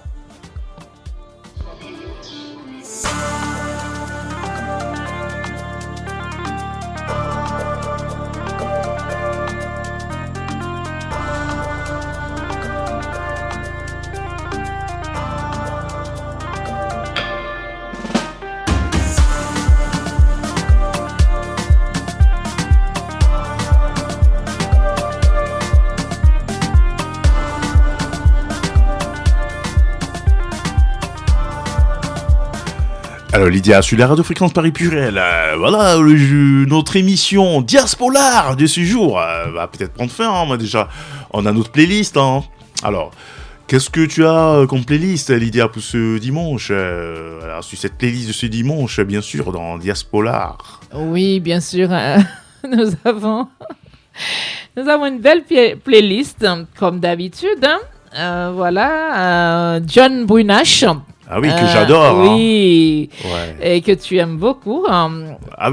Alors Lydia, sur la radio fréquence Paris Pluriel, voilà notre émission Diaspora de ce jour va peut-être prendre fin. Moi déjà, on a notre playlist. Alors, qu'est-ce que tu as comme playlist, Lydia, pour ce dimanche alors, sur cette playlist de ce dimanche, bien sûr, dans Diaspora. Oui, bien sûr, nous avons une belle playlist, comme d'habitude. Voilà, John Brunache. Ah oui, que j'adore. Oui, et que tu aimes beaucoup. Ah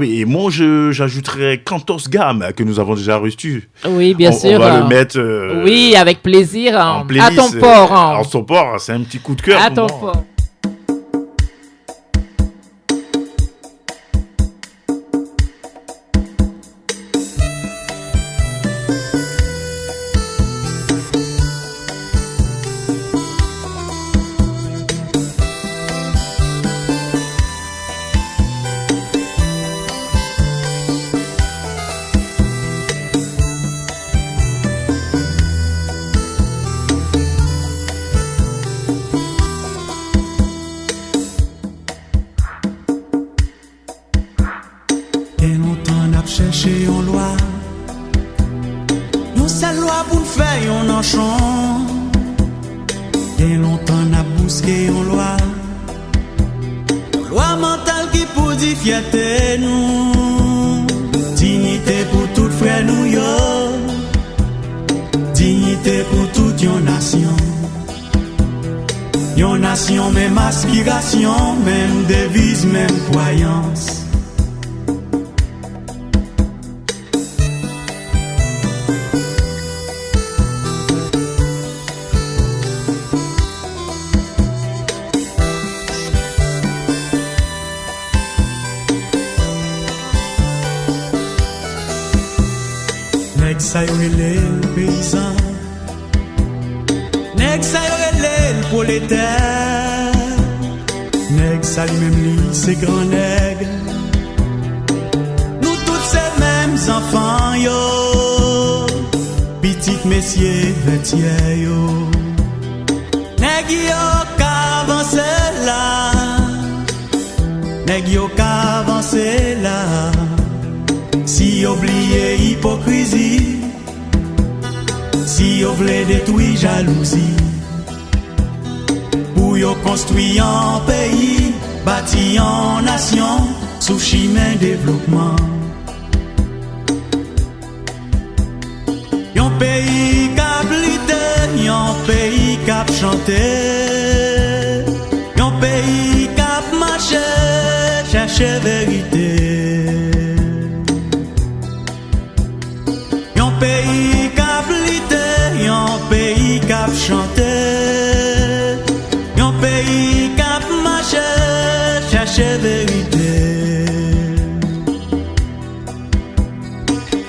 oui, et moi j'ajouterais Cantos Gam, que nous avons déjà reçu. Oui, bien sûr. On va le mettre... oui, avec plaisir. En playlist, à ton port. En son port, c'est un petit coup de cœur. À ton port. Chercher en loi, yon seule loi pour faire yon enchant. Et longtemps n'a bousqué en loi mentale qui pour dire fierté nous, dignité pour tout frère nous yo, dignité pour toute yon nation. Yon nation, même aspiration, même devise, même croyance. Nèg sa yo relè paysan, nèg sa yo relè prolétaire, nèg sa li même li c'est grand nèg. Nous tous ces mêmes enfants yo, petit messieurs vêtiers yo. Nèg yo ka avancer là, nèg yo ka avancer là. Si oublié hypocrisie, si on voulait détruire jalousie, pour yo construire un pays, bâti en nation, sous chemin développement. Yon pays cap lité, yon pays cap chanté, yon pays cap marché, chercher vérité. Pays cap lité, yon pays cap chanté, yon pays cap marché, chercher vérité.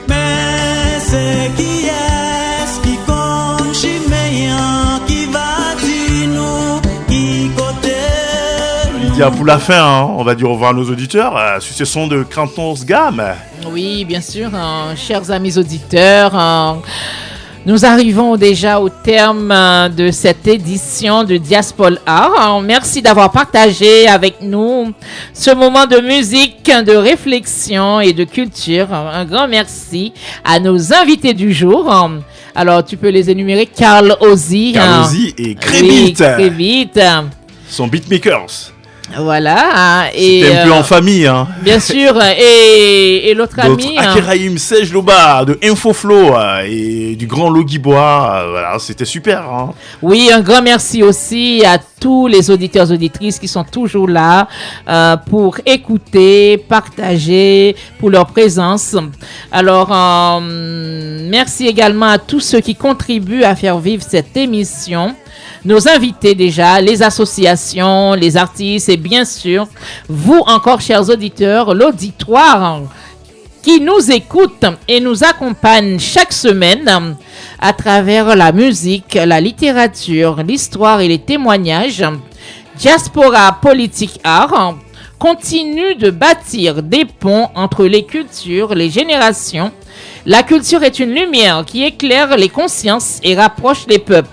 Mais c'est qui est-ce qui compte chiméen, qui va dire nous, qui côté nous. Lydia, pour la fin, hein, on va dire au revoir à nos auditeurs sur ce son de Canton Gamme. Oui, bien sûr, chers amis auditeurs, nous arrivons déjà au terme de cette édition de Diaspora Art. Merci d'avoir partagé avec nous ce moment de musique, de réflexion et de culture. Un grand merci à nos invités du jour. Alors, tu peux les énumérer, Carl Ozzy et Krébit. Oui, Krébit. Sont beatmakers. Voilà. C'était un peu en famille. Hein. Bien sûr. Et l'autre ami. Akiraïm Serge Loba de Infoflow et du grand Logibois. Voilà, c'était super. Hein. Oui, un grand merci aussi à tous les auditeurs, auditrices qui sont toujours là pour écouter, partager, pour leur présence. Alors, merci également à tous ceux qui contribuent à faire vivre cette émission. Nos invités déjà, les associations, les artistes et bien sûr, vous encore, chers auditeurs, l'auditoire qui nous écoute et nous accompagne chaque semaine à travers la musique, la littérature, l'histoire et les témoignages. Diaspora Politique Art continue de bâtir des ponts entre les cultures, les générations. La culture est une lumière qui éclaire les consciences et rapproche les peuples.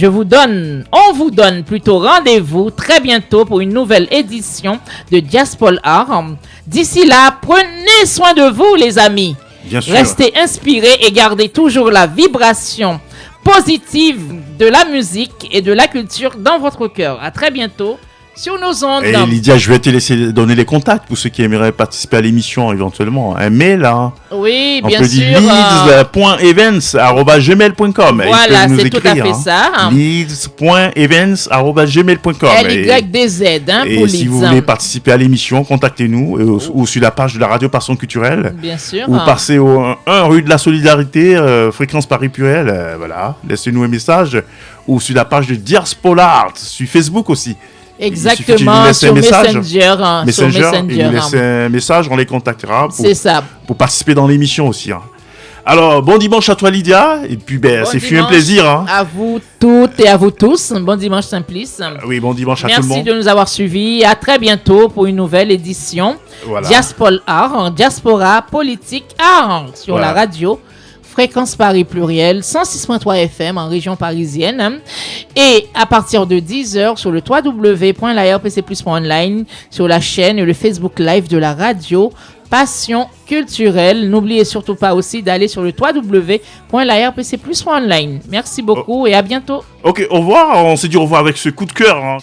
On vous donne plutôt rendez-vous très bientôt pour une nouvelle édition de Diaspora Art. D'ici là, prenez soin de vous, les amis. Bien sûr. Restez inspirés et gardez toujours la vibration positive de la musique et de la culture dans votre cœur. À très bientôt sur nos ondes. Et Lydia, je vais te laisser donner les contacts pour ceux qui aimeraient participer à l'émission éventuellement. Un mail, hein. Oui, on bien peut sûr. leads.events@gmail.com. Voilà, c'est tout à fait ça. leads.events@gmail.com. LYDZ, hein, et pour si Leeds. vous voulez participer à l'émission, contactez-nous ou sur la page de la radio Passion Culturelle. Bien sûr. Ou passez au 1 rue de la Solidarité, fréquence Paris Pluriel. Voilà, laissez-nous un message. Ou sur la page de Diaspora Art, sur Facebook aussi. Exactement, sur Messenger. Il nous laisse un message, on les contactera pour participer dans l'émission aussi. Hein. Alors, bon dimanche à toi Lydia, et puis c'est fut un plaisir. Hein. À vous toutes et à vous tous, bon dimanche Simplice. Oui, bon dimanche à tout le monde. Merci de nous avoir suivis, à très bientôt pour une nouvelle édition. Voilà. Diaspora Politique Art sur la radio. Fréquence Paris Pluriel, 106.3 FM en région parisienne. Et à partir de 10h sur le www.larpcplus.online, sur la chaîne et le Facebook Live de la radio Passion Culturelle. N'oubliez surtout pas aussi d'aller sur le www.larpcplus.online. Merci beaucoup et à bientôt. Ok, au revoir. On s'est dit au revoir avec ce coup de cœur. Hein.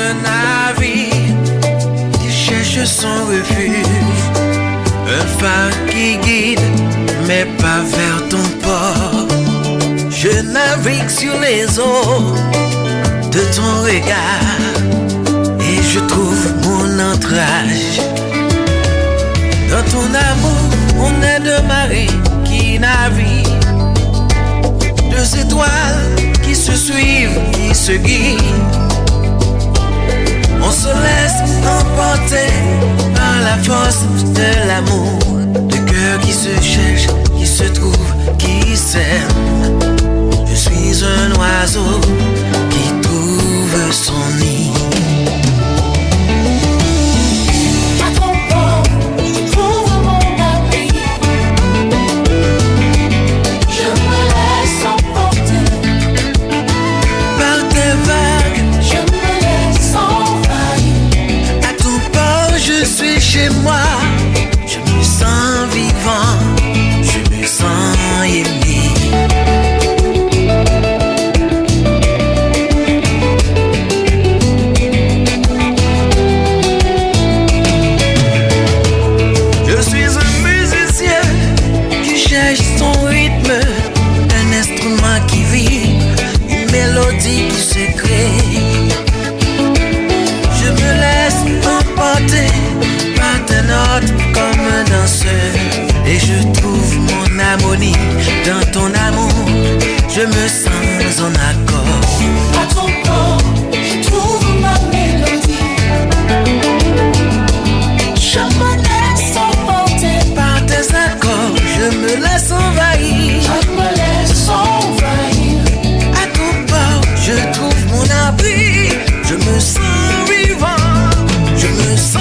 Un navire son refuge, un phare qui guide mes pas vers ton port. Je navigue sur les eaux de ton regard et je trouve mon ancrage. Dans ton amour, on est deux marées qui naviguent, deux étoiles qui se suivent, qui se guident. On se laisse emporter par la force de l'amour, de cœurs qui se cherchent, qui se trouvent, qui s'aiment. Je suis un oiseau qui trouve son nid. À ton port, je trouve mon abri. Je me laisse emporter par tes vagues. Je me laisse envahir. À ton port, je suis chez moi. Je me sens vivant, je me sens aimé. Je suis un musicien qui cherche son rythme, un instrument qui vit, une mélodie qui se crée. Je me laisse emporter par tes notes comme un danseur et je trouve mon harmonie dans ton amour. Je me sens en accord. À ton corps, je trouve ma mélodie. Je me laisse emporter par tes accords. Je me laisse envahir. Je me laisse envahir. À ton port, je trouve mon abri. Je me sens vivant. Je me sens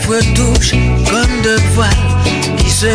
retouche comme deux voiles qui se